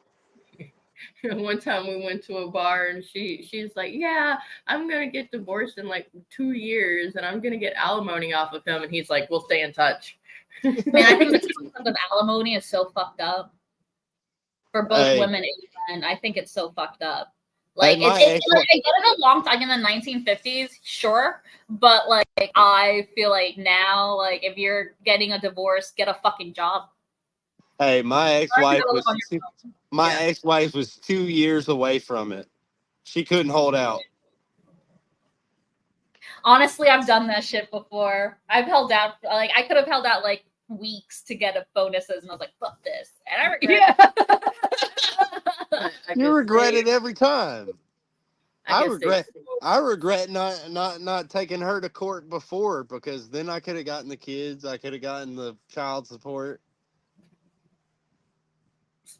One time we went to a bar and she's like, yeah, I'm gonna get divorced in like 2 years and I'm gonna get alimony off of him, and he's like, we'll stay in touch. Man, I think the concept of alimony is so fucked up for both women and men. I think it's so fucked up. Like, Hey, I get it a long time in the 1950s, sure, but like I feel like now, like if you're getting a divorce, get a fucking job. Hey, my ex-wife was 2 years away from it. She couldn't hold out. Honestly, I've done that shit before. I've held out, like I could have held out like weeks to get a bonuses, and I was like, "Fuck this," and I regret. I You regret it every time. I regret not taking her to court before, because then I could have gotten the kids. I could have gotten the child support.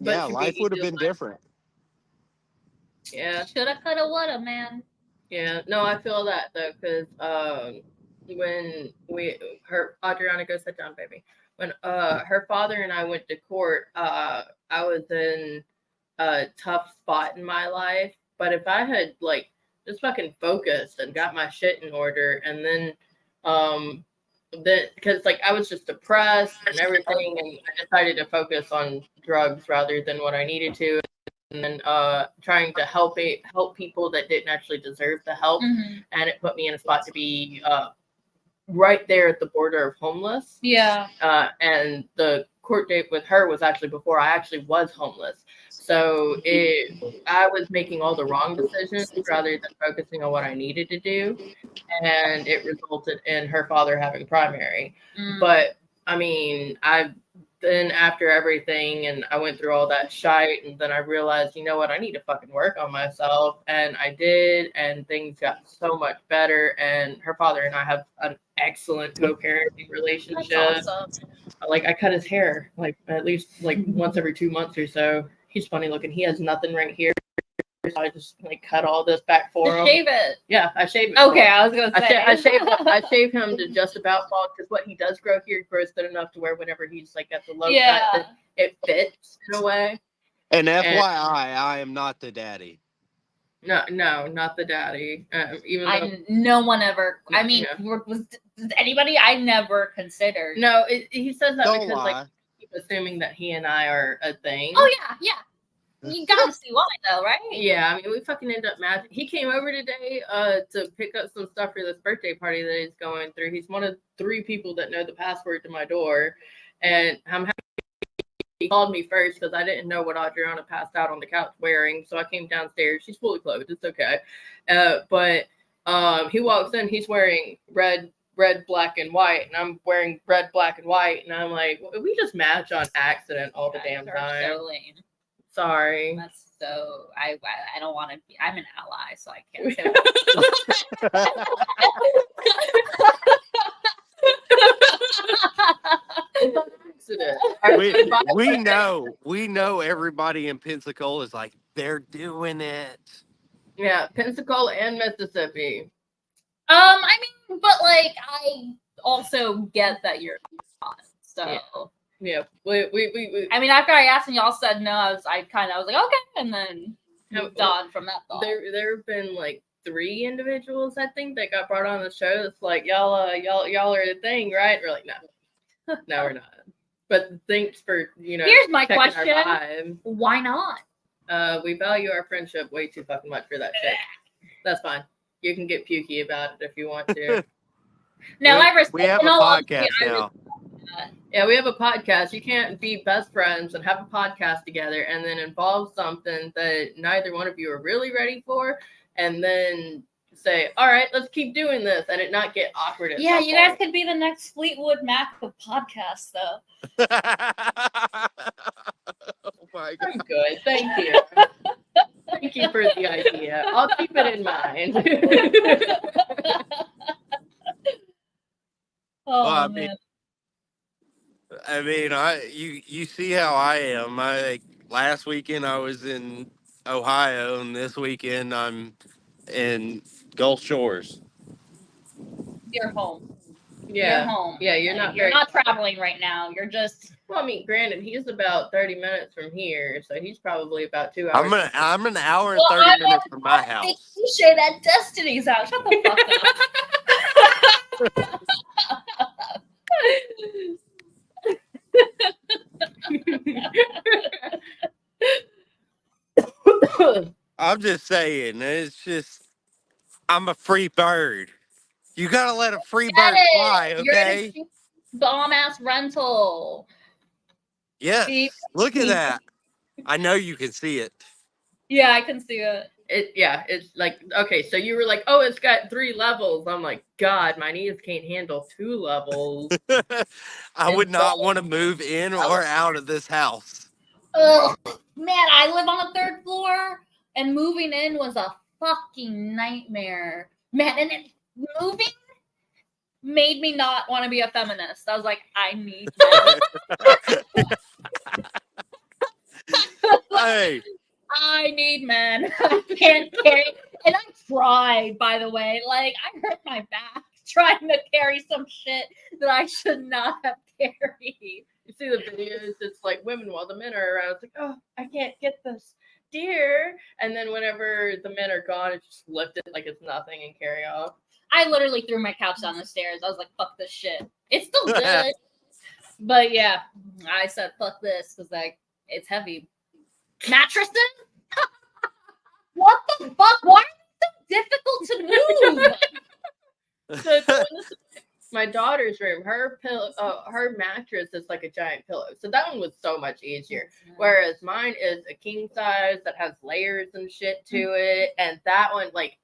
But yeah, life would have been different. Yeah. Shoulda, coulda, woulda, man. Yeah. No, I feel that though, because when Adriana, go sit down, baby. When her father and I went to court, I was in a tough spot in my life. But if I had like just fucking focused and got my shit in order, and then because like I was just depressed and everything, and I decided to focus on drugs rather than what I needed to, and then trying to help people that didn't actually deserve the help, and it put me in a spot to be right there at the border of homeless. Yeah. And the court date with her was actually before I actually was homeless. So I was making all the wrong decisions rather than focusing on what I needed to do. And it resulted in her father having primary. But I mean, then after everything, and I went through all that shite, and then I realized, you know what, I need to fucking work on myself. And I did, and things got so much better. And her father and I have an excellent co-parenting relationship. That's awesome. Like, I cut his hair like at least like once every 2 months or so. He's funny looking. He has nothing right here. So I just like cut all this back for him. Shave it. Yeah, I shave it. Okay, I was gonna say I shave him to just about bald, because what he does grow here grows good enough to where whenever he's like at the low cut, it fits in a way. And FYI, I am not the daddy. No, not the daddy. No one ever. I mean, was anybody? I never considered. No, he says that Don't because lie. like keep assuming that he and I are a thing. Oh yeah. You gotta see why, though, right? Yeah, I mean, we fucking end up matching. He came over today to pick up some stuff for this birthday party that he's going through. He's one of 3 people that know the password to my door, and I'm happy he called me first because I didn't know what Adriana passed out on the couch wearing. So I came downstairs. She's fully clothed. It's okay. But he walks in. He's wearing red, black, and white, and I'm wearing red, black, and white, and I'm like, we just match on accident all the damn time. So lame. Sorry. That's so. I don't want to be. I'm an ally, so I can't say. we know everybody in Pensacola is like, they're doing it. Yeah, Pensacola and Mississippi. I mean, but like, I also get that you're not. So yeah. We I mean, after I asked and y'all said no, I was like, okay, and then moved on from that thought. There have been like 3 individuals, I think, that got brought on the show. It's like, y'all are the thing, right? We're like, no, we're not. But thanks for, Here's my question. Our vibe. Why not? We value our friendship way too fucking much for that shit. That's fine. You can get pukey about it if you want to. No, I respect. We have a podcast now. Yeah, we have a podcast. You can't be best friends and have a podcast together and then involve something that neither one of you are really ready for, and then say, all right, let's keep doing this, and it not get awkward. Yeah, you guys could be the next Fleetwood Mac of podcasts, though. Oh my God. I'm good. Thank you. Thank you for the idea. I'll keep it in mind. Oh, well, man. you see how I am. Last weekend I was in Ohio, and this weekend I'm in Gulf Shores. You're home. Yeah. You're home. Yeah, you're not traveling right now. You're just. Well, I mean, granted, he's about 30 minutes from here, so he's probably about 2 hours. I'm an hour and 30 minutes from my house. Cliche that Destiny's out. Shut the fuck up. I'm just saying, I'm a free bird. You gotta let a free bird fly, okay? Bomb ass rental. Yes. Look at that. I know you can see it. Yeah, I can see it. It's like, okay, so you were like, oh, it's got 3 levels. I'm like, God, my knees can't handle 2 levels. I would not want to move in or out of this house. Oh, man, I live on the 3rd floor, and moving in was a fucking nightmare. Man, and moving made me not want to be a feminist. I was like, I need men. Hey. I need men. I can't carry. And I tried, by the way. Like, I hurt my back trying to carry some shit that I should not have carried. You see the videos, it's like women while the men are around. It's like, oh, I can't get this deer. And then whenever the men are gone, it's just lift it like it's nothing and carry off. I literally threw my couch down the stairs. I was like, fuck this shit. It's still good. But yeah, I said, fuck this, because like, it's heavy. Mattresses? What the fuck? Why are they so difficult to move? My daughter's room, her mattress is like a giant pillow. So that one was so much easier. Whereas mine is a king size that has layers and shit to it. And that one, like,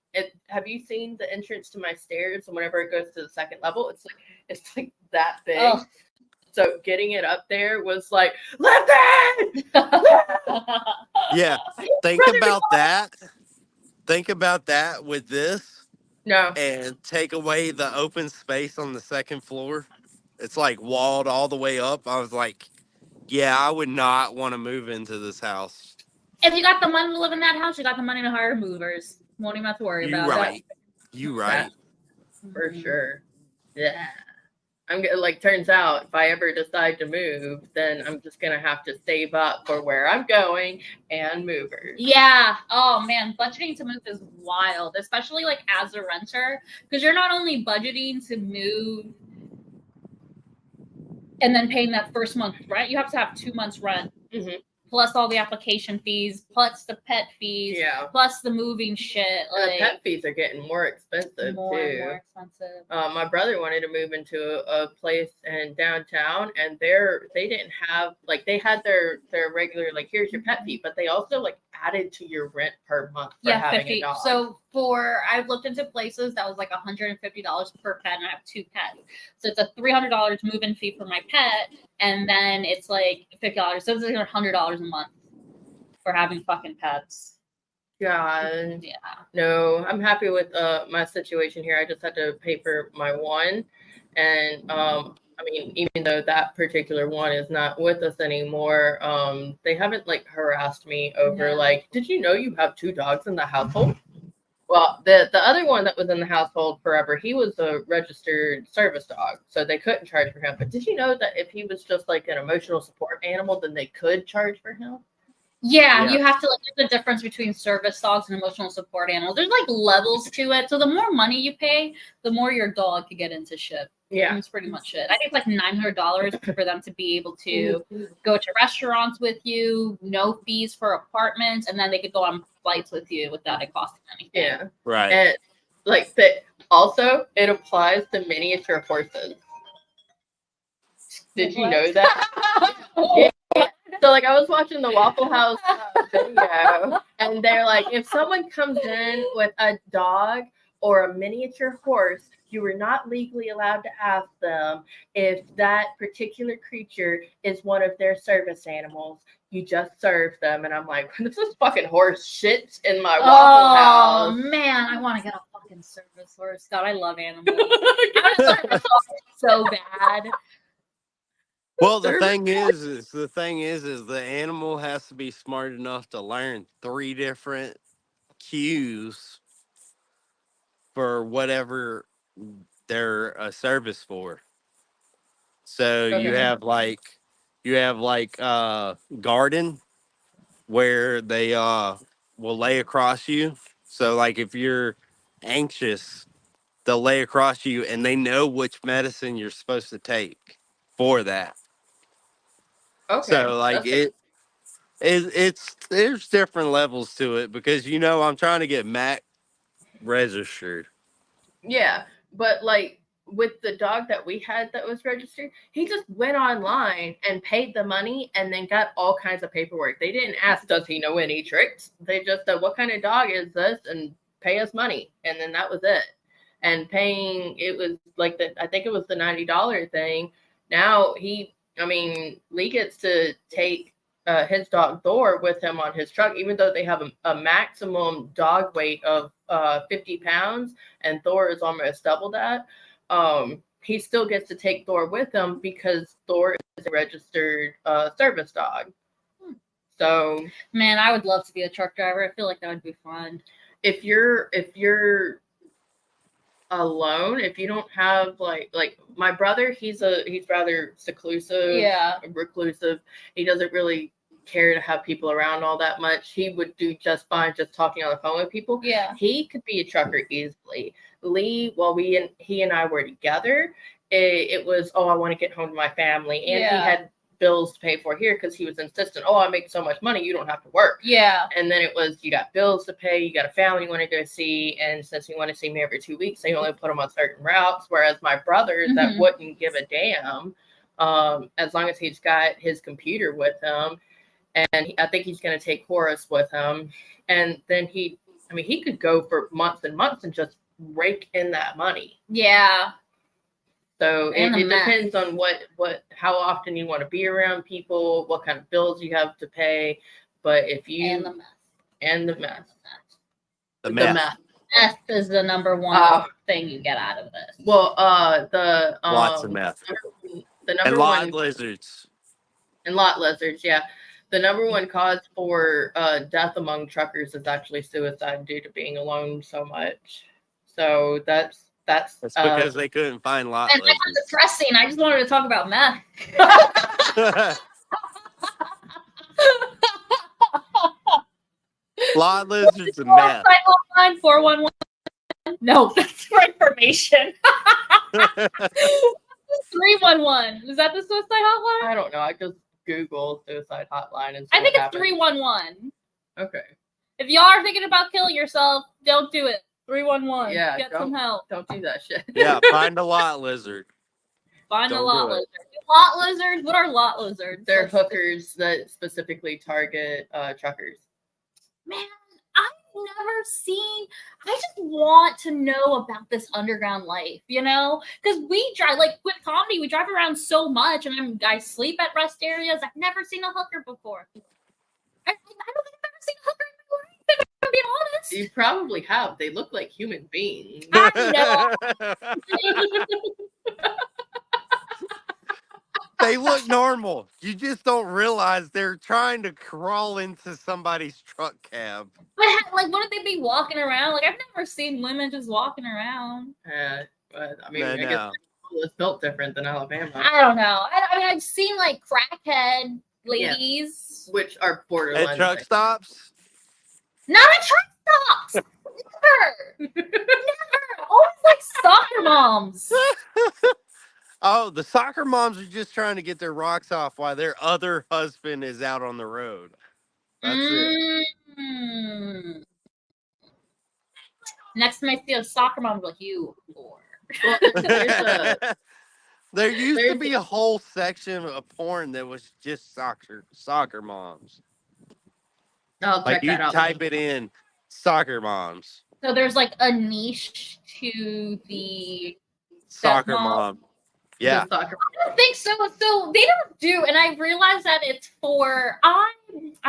have you seen the entrance to my stairs? And whenever it goes to the 2nd level, it's like that big. Oh. So getting it up there was like, lift it! Yeah. Think about that. Think about that with this. No. And take away the open space on the 2nd floor. It's like walled all the way up. I was like, yeah, I would not want to move into this house. If you got the money to live in that house, you got the money to hire movers. Won't even have to worry about it. You right. For sure. Yeah. I'm like, turns out if I ever decide to move, then I'm just gonna have to save up for where I'm going and movers. Yeah. Oh man, budgeting to move is wild, especially like as a renter, because you're not only budgeting to move and then paying that first month rent, you have to have 2 months rent. Mm-hmm. plus all the application fees, plus the pet fees, plus the moving shit. Like, the pet fees are getting more expensive more too. And more expensive. My brother wanted to move into a place in downtown, and they didn't have like they had their regular like here's your pet fee, but they also like added to your rent per month for having 50. a dog. So I've looked into places that was like $150 per pet, and I have 2 pets. So it's a $300 move-in fee for my pet, and then it's like $50. So it's like $100 a month for having fucking pets. God. Yeah. No, I'm happy with my situation here. I just had to pay for my one, and I mean, even though that particular one is not with us anymore, they haven't like harassed me over like, did you know you have 2 dogs in the household? Well, the other one that was in the household forever, he was a registered service dog, so they couldn't charge for him. But did you know that if he was just like an emotional support animal, then they could charge for him? Yeah, you have to like there's a difference between service dogs and emotional support animals. There's like levels to it. So the more money you pay, the more your dog could get into shit. Yeah. That's pretty much it. I think it's like $900 for them to be able to go to restaurants with you, no fees for apartments, and then they could go on flights with you without it costing anything. Yeah. Right. And like that also it applies to miniature horses. Did you know that? Yeah. So like I was watching the Waffle House video, and they're like, if someone comes in with a dog or a miniature horse, you are not legally allowed to ask them if that particular creature is one of their service animals. You just serve them. And I'm like, this is fucking horse shit in my Waffle House. Oh man, I want to get a fucking service horse. God, I love animals. I want a service horse so bad. Well, the thing is the animal has to be smart enough to learn 3 different cues for whatever they're a service for. So you have like garden where they will lay across you. So like if you're anxious, they'll lay across you and they know which medicine you're supposed to take for that. Okay. So like it's there's different levels to it because I'm trying to get Mac registered. Yeah, but like with the dog that we had that was registered, he just went online and paid the money and then got all kinds of paperwork. They didn't ask, does he know any tricks? They just said, what kind of dog is this? And pay us money. And then that was it. And paying, it was like I think it was the $90 thing. Now Lee gets to take his dog Thor with him on his truck, even though they have a maximum dog weight of 50 pounds, and Thor is almost double that. He still gets to take Thor with him because Thor is a registered service dog. So, man, I would love to be a truck driver. I feel like that would be fun. If you're alone, if you don't have like my brother, he's rather seclusive, reclusive. He doesn't really care to have people around all that much. He would do just fine just talking on the phone with people. Yeah, he could be a trucker easily. Lee, while he and I were together, it was, I want to get home to my family, and he had bills to pay for here because he was insistent, I make so much money, you don't have to work. And then it was, you got bills to pay, you got a family you want to go see, and since you want to see me every 2 weeks, they only put him on certain routes. Whereas my brother that wouldn't give a damn, as long as he's got his computer with him, and I think he's going to take Horace with him, and then he could go for months and months and just rake in that money. So it depends on how often you want to be around people, what kind of bills you have to pay. But if you and the meth. The meth is the number one thing you get out of this. Well, lots of meth. The number and one lizards. And lot lizards, yeah. The number one cause for death among truckers is actually suicide due to being alone so much. So that's because they couldn't find lot lizards. That's depressing. I just wanted to talk about meth. Lot lizards and meth. Line 411. No, that's for information. 311. Is that the suicide hotline? I don't know. I just Google suicide hotline and see I think what it's happens. 311. Okay. If y'all are thinking about killing yourself, don't do it. 311. Yeah, Get some help. Don't do that shit. Yeah, find a lot lizard. Find a Don't lot do it. lizard. Lot lizards? What are lot lizards? They're Let's- hookers that specifically target truckers. Man, I've never seen. I just want to know about this underground life, you know? Because we drive, like with comedy, we drive around so much, and I sleep at rest areas. I've never seen a hooker before. I don't think I've ever seen a hooker in my life, if I'm being honest. You probably have. They look like human beings. I They look normal. You just don't realize they're trying to crawl into somebody's truck cab. Like, wouldn't they be walking around? Like, I've never seen women just walking around. But I mean, No, I guess no. it's built different than Alabama, I don't know. I mean, I've seen like crackhead ladies. which are borderline. At truck stops? Not at truck stops. Never. Never. Always like soccer moms. Oh, the soccer moms are just trying to get their rocks off while their other husband is out on the road. That's it. Mm. Next time I see a soccer mom, I'm like, you whore. Well, There used to there's be a whole section of porn that was just soccer moms. I'll Like check you that out. type it in, soccer moms, So there's like a niche to the soccer Stepmom. mom. Yeah, The soccer. I don't think so. So they don't do, and I realize that it's for I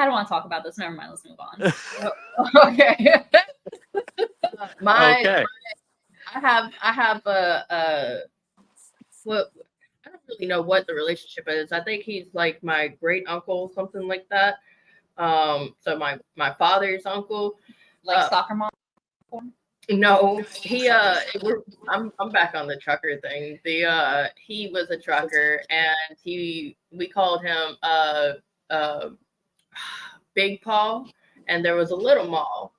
don't want to talk about this. Never mind. Let's move on. Okay. okay. I have a well, I don't really know what the relationship is. I think he's like my great uncle, something like that. So my father's uncle. Like soccer mom. No, I'm back on the trucker thing. He was a trucker, and we called him Big Paul, and there was a Little Maul.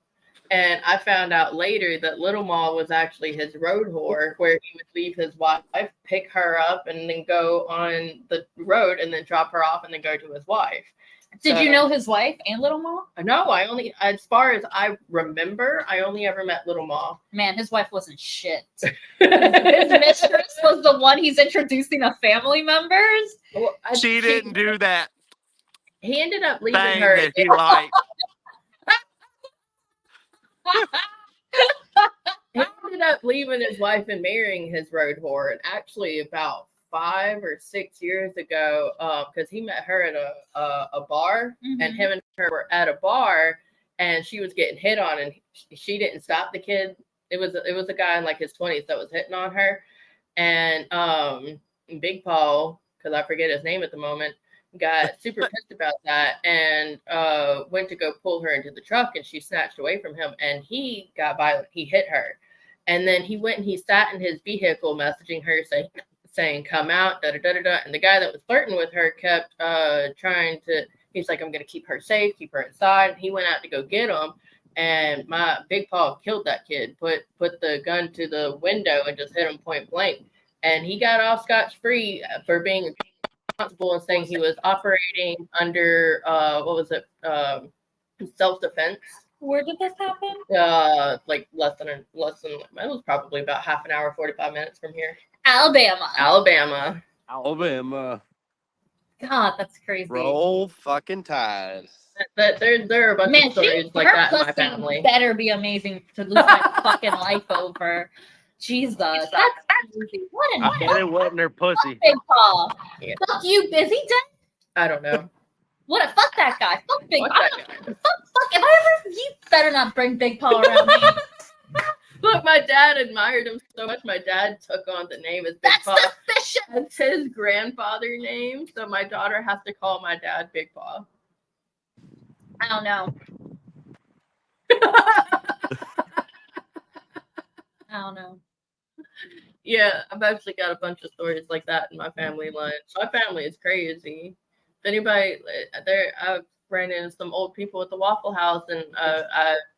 And I found out later that Little Maul was actually his road whore, where he would leave his wife, pick her up, and then go on the road, and then drop her off, and then go to his wife. Did you know his wife and Little Maul? No, as far as I remember, I only ever met Little Maul. Man, his wife wasn't shit. His mistress was the one he's introducing to family members. Well, She didn't do that He ended up leaving thing her. that he liked. He ended up leaving his wife and marrying his road whore. And actually, about 5 or 6 years ago, because he met her at a bar, and him and her were at a bar, and she was getting hit on, and she didn't stop the kid. It was a guy in like his 20s that was hitting on her, and Big Paul, because I forget his name at the moment, got super pissed about that and went to go pull her into the truck, and she snatched away from him, and he got violent. He hit her, and then he went and he sat in his vehicle messaging her saying come out, da da da da da. And the guy that was flirting with her kept trying to. He's like, I'm gonna keep her safe, keep her inside. He went out to go get him, and my Big Paul killed that kid. Put the gun to the window and just hit him point blank. And he got off scotch-free for being responsible and saying he was operating under self-defense. Where did this happen? Like less than it was probably about half an hour, 45 minutes from here. Alabama. Alabama. God, that's crazy. Roll fucking tide. There are a bunch of stories like that in my family. Better be amazing to lose my fucking life over. Jesus, that's crazy. What an I bet it wasn't her pussy. Big Paul. Yeah. Fuck you, busy day. I don't know. Fuck that guy. Fuck Big Fuck Paul. that guy. Fuck. If I ever, you better not bring Big Paul around me. Look, my dad admired him so much. My dad took on the name as Big That's Paw. suspicious. That's his grandfather name, so my daughter has to call my dad Big Paw. I don't know. I don't know. Yeah, I've actually got a bunch of stories like that in my family line. My family is crazy. If anybody I've ran into some old people at the Waffle House, and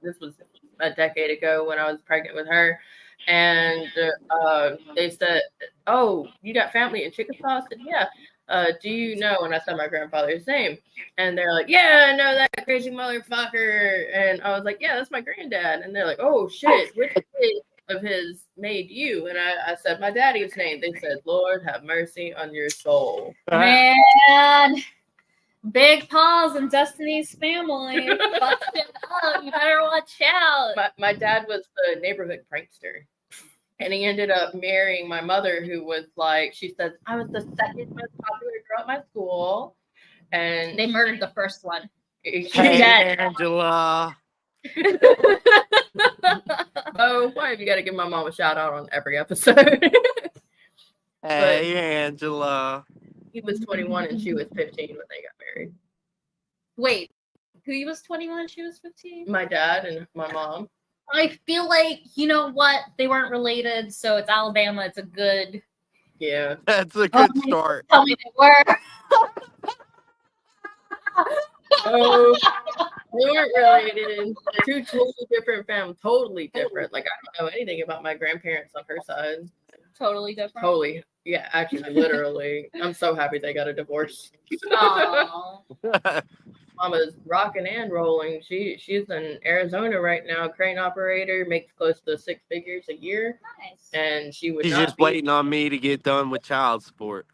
this was a decade ago when I was pregnant with her, and they said, "Oh, you got family in Chickasaw?" I said, "Yeah." do you know? And I said my grandfather's name. And they're like, yeah, I know that crazy motherfucker. And I was like, yeah, that's my granddad. And they're like, oh, shit, which kid of his made you? And I said my daddy's name. They said, Lord, have mercy on your soul. Man, big paws in Destiny's family. Fuck shit up. You better watch out. My dad was the neighborhood prankster. And he ended up marrying my mother, who was like, she says, I was the second most popular girl at my school. And They murdered the first one. she's Hey, dead. Angela. Oh, why have you got to give my mom a shout out on every episode? Hey, Angela. He was 21 and she was 15 when they got married. Wait, who was 21? She was 15. My dad and my mom. I feel like, you know what? They weren't related, so it's Alabama. It's a good. Yeah. That's a good start. Tell me they were. Oh, they weren't related. Two totally different families. Totally different. Like, I don't know anything about my grandparents on her side. Totally different. Totally. Yeah, actually, literally. I'm so happy they got a divorce. Oh. Mama's rocking and rolling. She's in Arizona right now, crane operator, makes close to 6 figures a year. Nice. And she would She's not just be. waiting on me to get done with child support.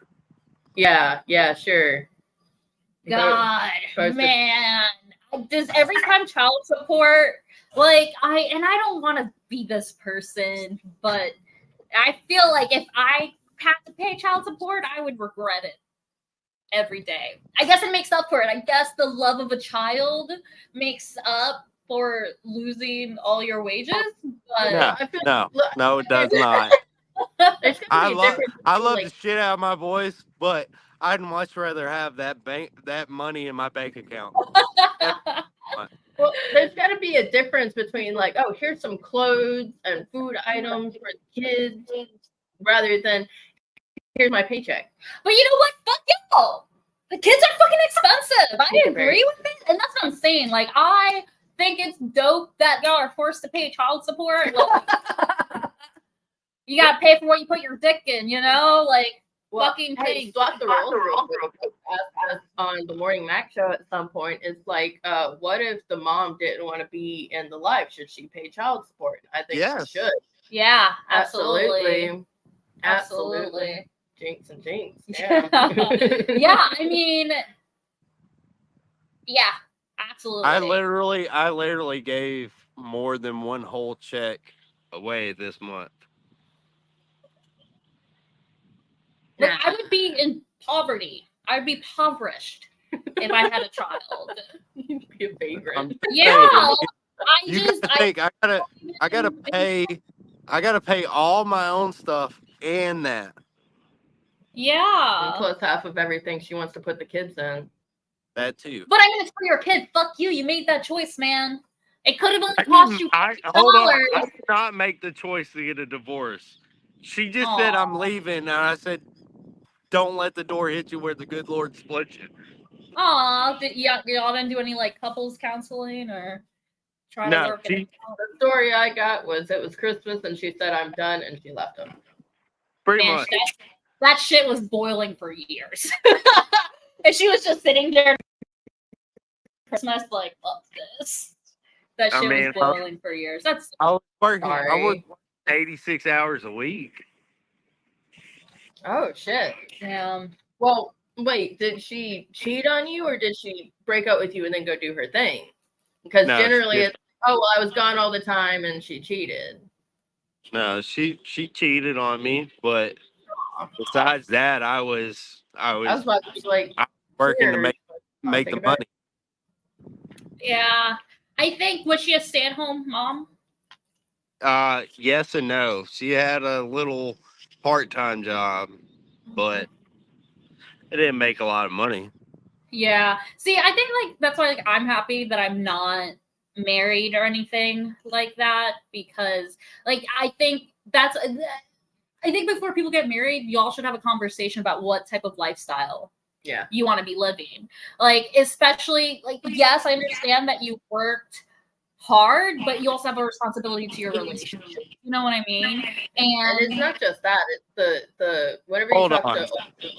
Yeah, sure. God, Supposed to- man. Just every time child support, like I don't want to be this person, but I feel like if I had to pay child support, I would regret it every day. I guess it makes up for it. I guess the love of a child makes up for losing all your wages. But No, I feel no, it does not. there's I gonna be a love difference I between, love like, the shit out of my boys, but I'd much rather have that money in my bank account. well, there's got to be a difference between, like, oh, here's some clothes and food items for kids, rather than here's my paycheck. But you know what? Fuck y'all. The kids are fucking expensive. I agree with it. And that's what I'm saying. Like, I think it's dope that y'all are forced to pay child support. Like, you gotta pay for what you put your dick in, you know? Like, fucking hey, thing. swap the roles real quick. Ask us on the Morning Mac show at some point. It's like, what if the mom didn't want to be in the life? Should she pay child support? I think Yes. she should. Yeah, Absolutely. Absolutely. Jinx and jinx. Yeah. Yeah, I mean, yeah, absolutely. I literally gave more than one whole check away this month. Like, I would be in poverty. I'd be impoverished if I had a child. You'd be a favorite. I'm Yeah, saying, I you just gotta think I gotta pay all my own stuff and that. And Yeah, plus half of everything she wants to put the kids in. That too. but I mean, it's for your kid. Fuck you. You made that choice, man. It could have only cost you Hold on. $50. I did not make the choice to get a divorce. She just said I'm leaving, and I said, "Don't let the door hit you where the good Lord split you." Aw, did y'all didn't do any like couples counseling or try to No, work it out? The story I got was it was Christmas and she said I'm done and she left him. Pretty Man, much. that shit was boiling for years. And she was just sitting there Christmas like, fuck this. That shit was boiling for years. That's I was working. Sorry. I was 86 hours a week. Oh shit. damn. Well, wait, did she cheat on you or did she break up with you and then go do her thing? Because No, generally she it's, oh well, I was gone all the time and she cheated. No, she cheated on me, but besides that, I was I was about to be like, working to cheers, make think the about money. Yeah. I think was she a stay-at-home mom? Yes and no. She had a little part-time job, but it didn't make a lot of money. Yeah. See, I think like that's why like I'm happy that I'm not married or anything like that, because like I think before people get married, y'all should have a conversation about what type of lifestyle you want to be living. Like, especially like, yes, I understand that you worked hard, but you also have a responsibility to your relationship. You know what I mean? And it's not just that, it's the whatever Hold you talk on. to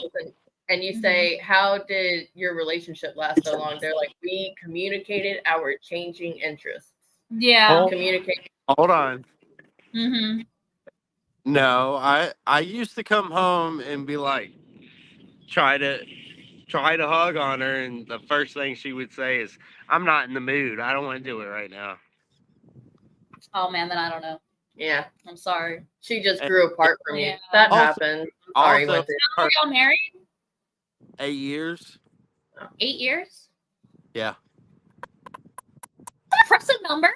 open and you say, how did your relationship last so long? They're like, we communicated our changing interests. Yeah. Communicate. Hold on. Mm-hmm. No, I used to come home and be like, try to hug on her, and the first thing she would say is, "I'm not in the mood. I don't want to do it right now." Oh man, then I don't know. Yeah, I'm sorry. she just grew apart from you. Yeah. That Also- happened. I'm sorry, also- Winston. How long are y'all married? 8 years. 8 years? Yeah. Impressive number.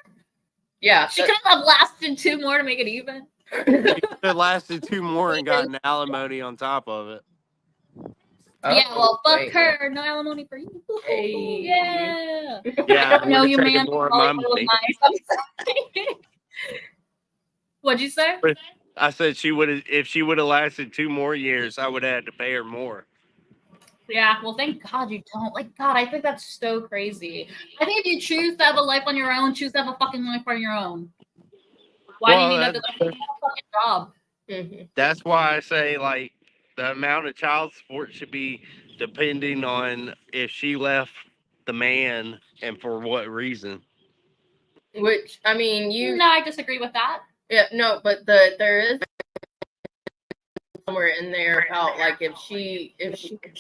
Yeah, She could have lasted 2 more to make it even. It lasted 2 more and got an alimony on top of it. Yeah, well, fuck wait. her. No alimony for you. Hey. Yeah. Yeah, I don't know we're you, taking man. more of Probably my one of those money. nice. What'd you say? I said if she would have lasted 2 more years, I would have had to pay her more. Yeah, well, thank God you don't. Like, God, I think that's so crazy. I think if you choose to have a life on your own, choose to have a fucking life on your own. Why do you need another fucking job? Mhm. That's why I say, like, the amount of child support should be depending on if she left the man and for what reason. Which, I mean, No, I disagree with that. yeah, no, but there is somewhere in there about like if she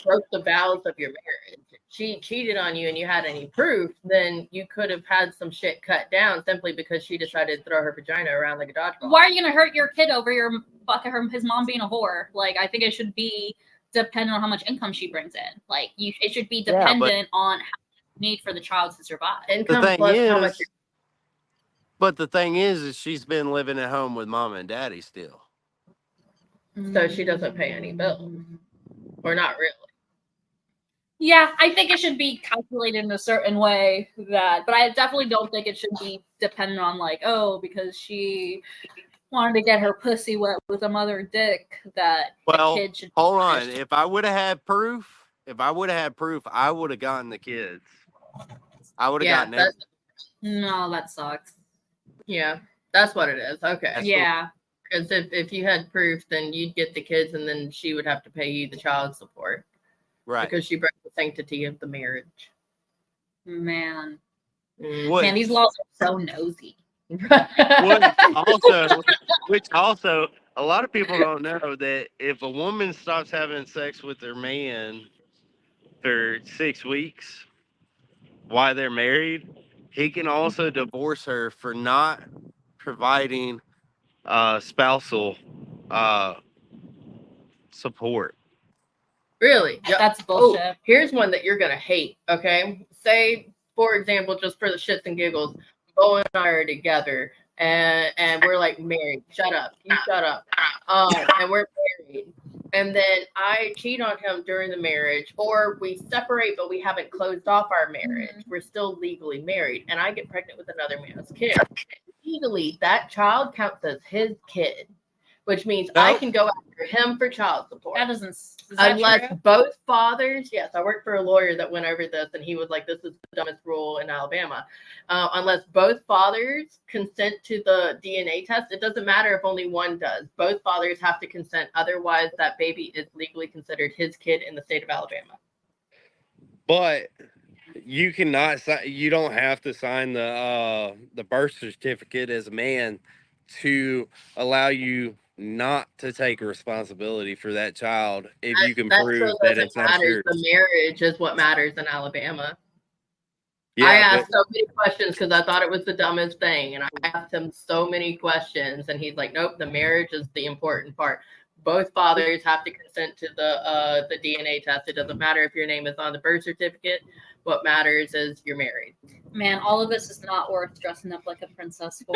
broke the vows of your marriage, she cheated on you and you had any proof, then you could have had some shit cut down simply because she decided to throw her vagina around like a dodgeball. Why are you gonna hurt your kid over his mom being a whore? Like, I think it should be dependent on how much income she brings in. Like, it should be dependent on how much you need for the child to survive. Income The thing plus how is, much but the thing is she's been living at home with mom and daddy still. so she doesn't pay any bills. Or not really. Yeah, I think it should be calculated in a certain way but I definitely don't think it should be dependent on like, oh, because she wanted to get her pussy wet with a mother dick that Well, the kid should. hold on. If I would have had proof, I would have gotten the kids. I would have gotten it. No, that sucks. Yeah, that's what it is. Okay. Yeah. Because if you had proof, then you'd get the kids and then she would have to pay you the child support. Right. Because she broke the sanctity of the marriage. Man. Which, Man, these laws are so nosy. which also, a lot of people don't know that if a woman stops having sex with their man for 6 weeks while they're married, he can also divorce her for not providing spousal support. Really? That's bullshit. Oh, here's one that you're going to hate, okay? Say, for example, just for the shits and giggles, Bo and I are together and we're like married. Shut up. You shut up. And we're married. And then I cheat on him during the marriage, or we separate, but we haven't closed off our marriage. Mm-hmm. We're still legally married, and I get pregnant with another man's kid. Legally, that child counts as his kid, which means I can go after him for child support. That doesn't. Is that unless true? Both fathers, yes, I worked for a lawyer that went over this, and he was like, "This is the dumbest rule in Alabama." Unless both fathers consent to the DNA test, it doesn't matter if only one does. Both fathers have to consent; otherwise, that baby is legally considered his kid in the state of Alabama. But you cannot. You don't have to sign the birth certificate as a man to allow you not to take responsibility for that child if you can prove that it's not yours. The marriage is what matters in Alabama. Yeah, I asked so many questions because I thought it was the dumbest thing, and I asked him so many questions, and he's like, "Nope, the marriage is the important part. Both fathers have to consent to the DNA test. It doesn't matter if your name is on the birth certificate. What matters is you're married." Man, all of this is not worth dressing up like a princess for.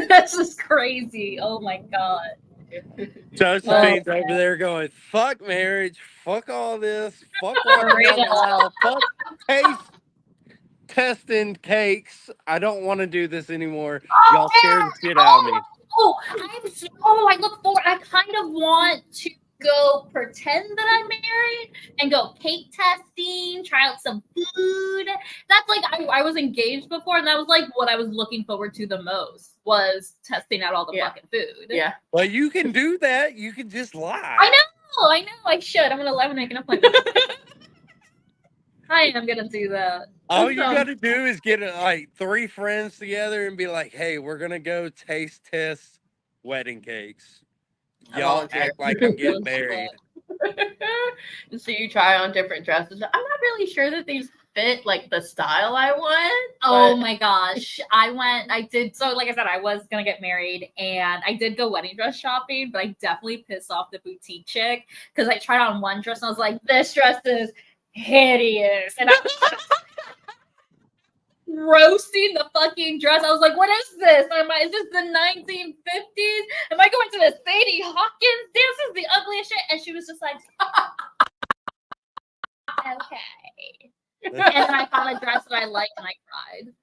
That's just crazy. Oh my god. Josephine's over there going, "Fuck marriage, fuck all this, fuck fuck testing cakes. I don't want to do this anymore. Y'all scared the shit out of me." I look forward. I kind of want to go pretend that I'm married and go cake testing, try out some food. That's like I was engaged before, and that was like what I was looking forward to the most was testing out all the fucking food. Yeah. Well, you can do that. You can just lie. I know. I should. I'm gonna make an appointment. I am gonna do that. All you gotta do is get like 3 friends together and be like, "Hey, we're gonna go taste test wedding cakes. Y'all act like I'm getting married." So you try on different dresses. I'm not really sure that these fit like the style I want. Oh my gosh. I did. So like I said, I was going to get married and I did go wedding dress shopping, but I definitely pissed off the boutique chick because I tried on one dress and I was like, this dress is hideous. And I was roasting the fucking dress. I was like, what is this? Is this the 1950s? Am I going to the Sadie Hawkins? This is the ugliest shit. And she was just like, okay. And then I found a dress that I liked and I cried.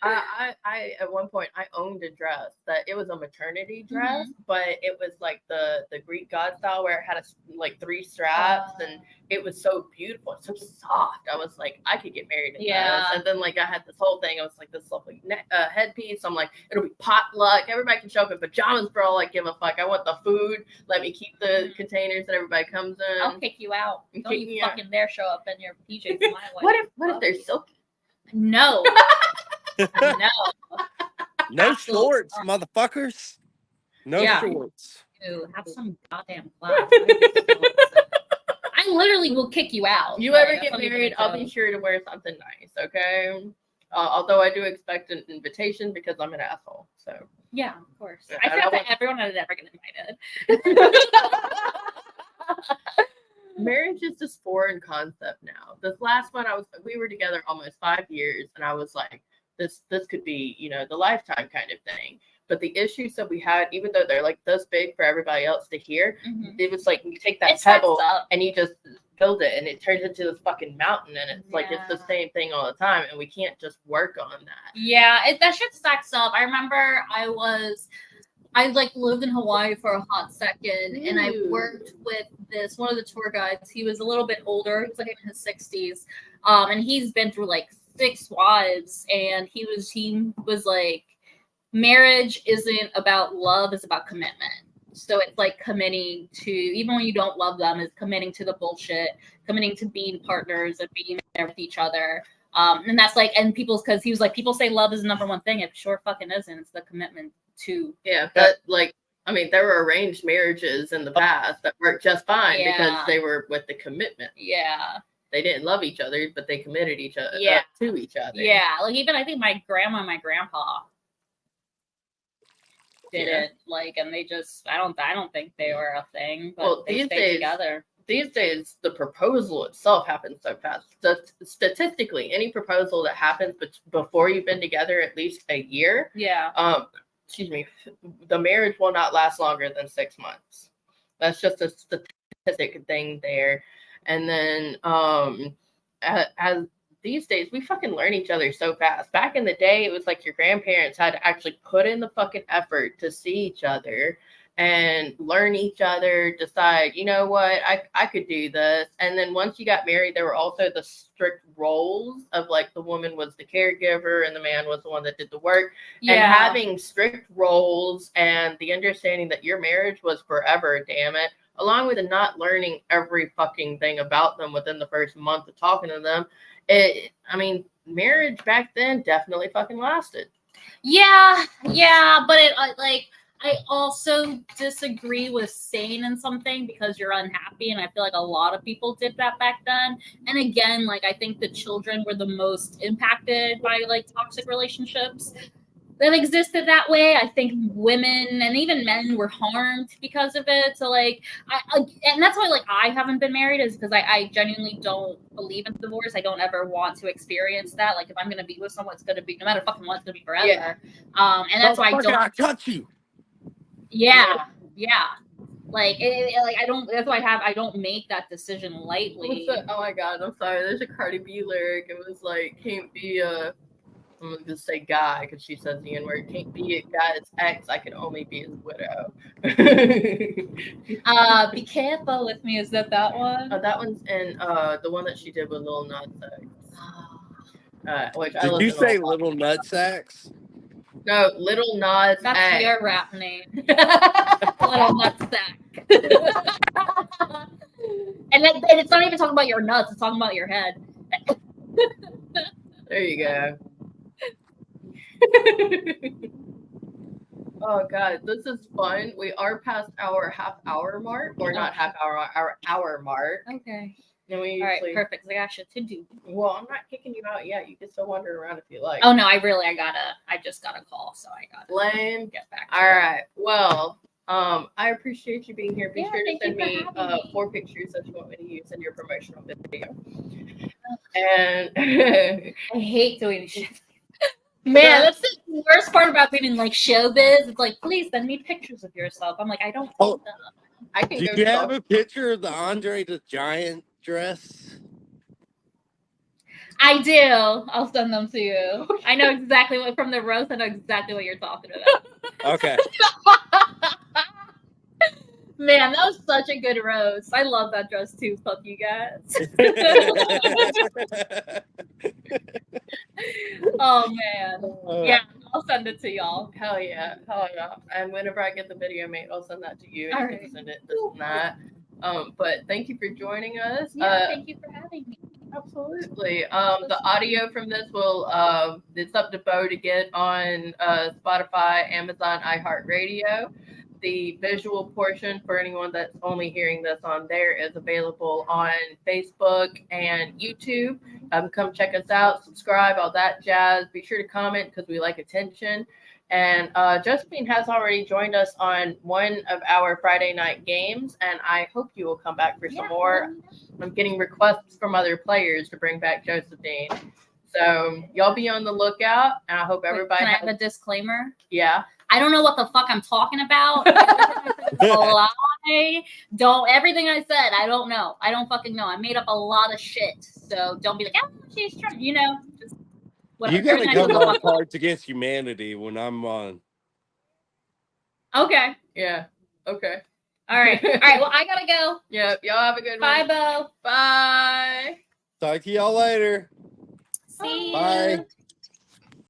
I at one point I owned a dress that it was a maternity dress, but it was like the Greek god style where it had like 3 straps and it was so beautiful, so soft. I was like, I could get married in this. And then like I had this whole thing. I was like this lovely headpiece. I'm like, it'll be potluck. Everybody can show up in pajamas for all I give a fuck. I want the food. Let me keep the containers that everybody comes in. I'll kick you out. Don't you fucking dare show up in your PJs my way. What if they're silky? No. No shorts, motherfuckers. No shorts. Dude, have some goddamn class. I literally will kick you out. You ever get married, I'll be sure to wear something nice, okay? Although I do expect an invitation because I'm an asshole. So yeah, of course. I feel that everyone would ever get invited. Marriage is just foreign concept now. This last one, we were together almost 5 years, and I was like, this could be, the lifetime kind of thing. But the issues that we had, even though they're like this big for everybody else to hear, it was like you take that pebble and you just build it, and it turns into this fucking mountain, and it's like it's the same thing all the time, and we can't just work on that. Yeah, that shit stacks up. I remember I lived in Hawaii for a hot second, and I worked with one of the tour guides. He was a little bit older. He was like in his 60s, and he's been through like 6 wives, and he was like, marriage isn't about love, it's about commitment. So it's like committing to, even when you don't love them, is committing to the bullshit, committing to being partners and being there with each other. And that's like, and because he was like, people say love is the number one thing. It sure fucking isn't. It's the commitment to. Yeah, but like, I mean, there were arranged marriages in the past that worked just fine because they were with the commitment. Yeah. They didn't love each other, but they committed to each other. Yeah, like even I think my grandma and my grandpa didn't and they just I don't think they were a thing. But they stayed together. These days, the proposal itself happens so fast. Statistically, any proposal that happens before you've been together at least a year, the marriage will not last longer than 6 months. That's just a statistic thing there. And then as these days, we fucking learn each other so fast. Back in the day, it was like your grandparents had to actually put in the fucking effort to see each other and learn each other, decide, you know what, I could do this. And then once you got married, there were also the strict roles of like the woman was the caregiver and the man was the one that did the work. Yeah. And having strict roles and the understanding that your marriage was forever, damn it, along with the not learning every fucking thing about them within the first month of talking to them. Marriage back then definitely fucking lasted. Yeah, but I also disagree with staying in something because you're unhappy, and I feel like a lot of people did that back then. And again, I think the children were the most impacted by toxic relationships that existed that way. I think women and even men were harmed because of it. So and that's why I haven't been married, is because I genuinely don't believe in divorce. I don't ever want to experience that. If I'm gonna be with someone, it's gonna be no matter fucking what, it's gonna be forever. Yeah. And that's why I don't. I touch you. Yeah. I don't. That's why I don't make that decision lightly. Oh my god, I'm sorry. There's a Cardi B lyric. It was like, can't be a I'm gonna just say guy because she says the N-word. Can't be a guy's ex. I can only be his widow. Be careful with me. Is that one? That one's in the one that she did with Lil Nas X. Which I Did you listen say a lot. little nutsacks? No, Little Nas That's X. your rap name. Little nutsack. And it's not even talking about your nuts. It's talking about your head. There you go. Oh god, this is fun. We are past our half-hour mark, or not half-hour, our hour mark. Okay. And we All usually, right, perfect. I got shit to do. well, I'm not kicking you out yet. You can still wander around if you like. Oh no, I just got a call, so I gotta Lame. get back to All right. Well, I appreciate you being here. Be Yeah, sure to thank you send for me having me. 4 pictures that you want me to use in your promotional video. And I hate doing shit. Man, that's the worst part about being in like showbiz. It's like, please send me pictures of yourself. I'm like, I don't Oh. need them. I can Did go you have stalk- a picture of the Andre the Giant dress? I do. I'll send them to you. I know exactly what from the roast. I know exactly what you're talking about. Okay. Man, that was such a good roast. I love that dress too. Fuck you guys. Oh man. Yeah, I'll send it to y'all. Hell yeah. Hell yeah. And whenever I get the video made, I'll send that to you. And All you right. can send it this and that. But thank you for joining us. Yeah, thank you for having me. Absolutely. The audio from this will it's up to Bo to get on Spotify, Amazon, iHeartRadio. The visual portion for anyone that's only hearing this on there is available on Facebook and YouTube. Come check us out, subscribe, all that jazz. Be sure to comment because we like attention. And Josephine has already joined us on one of our Friday night games, and I hope you will come back for some more. I'm getting requests from other players to bring back Josephine. So y'all be on the lookout, and I hope everybody Can I have a disclaimer? Yeah. I don't know what the fuck I'm talking about. A lie. Don't everything I said. I don't know. I don't fucking know. I made up a lot of shit. So don't be like, oh, she's trying. You know, just whatever. You gotta Everything I come said, on fuck- Cards Against Humanity when I'm on. Okay. Yeah. Okay. All right. All right. Well, I gotta go. Yep. Y'all have a good Bye, one. Bo. Bye. Talk to y'all later. See you. Bye.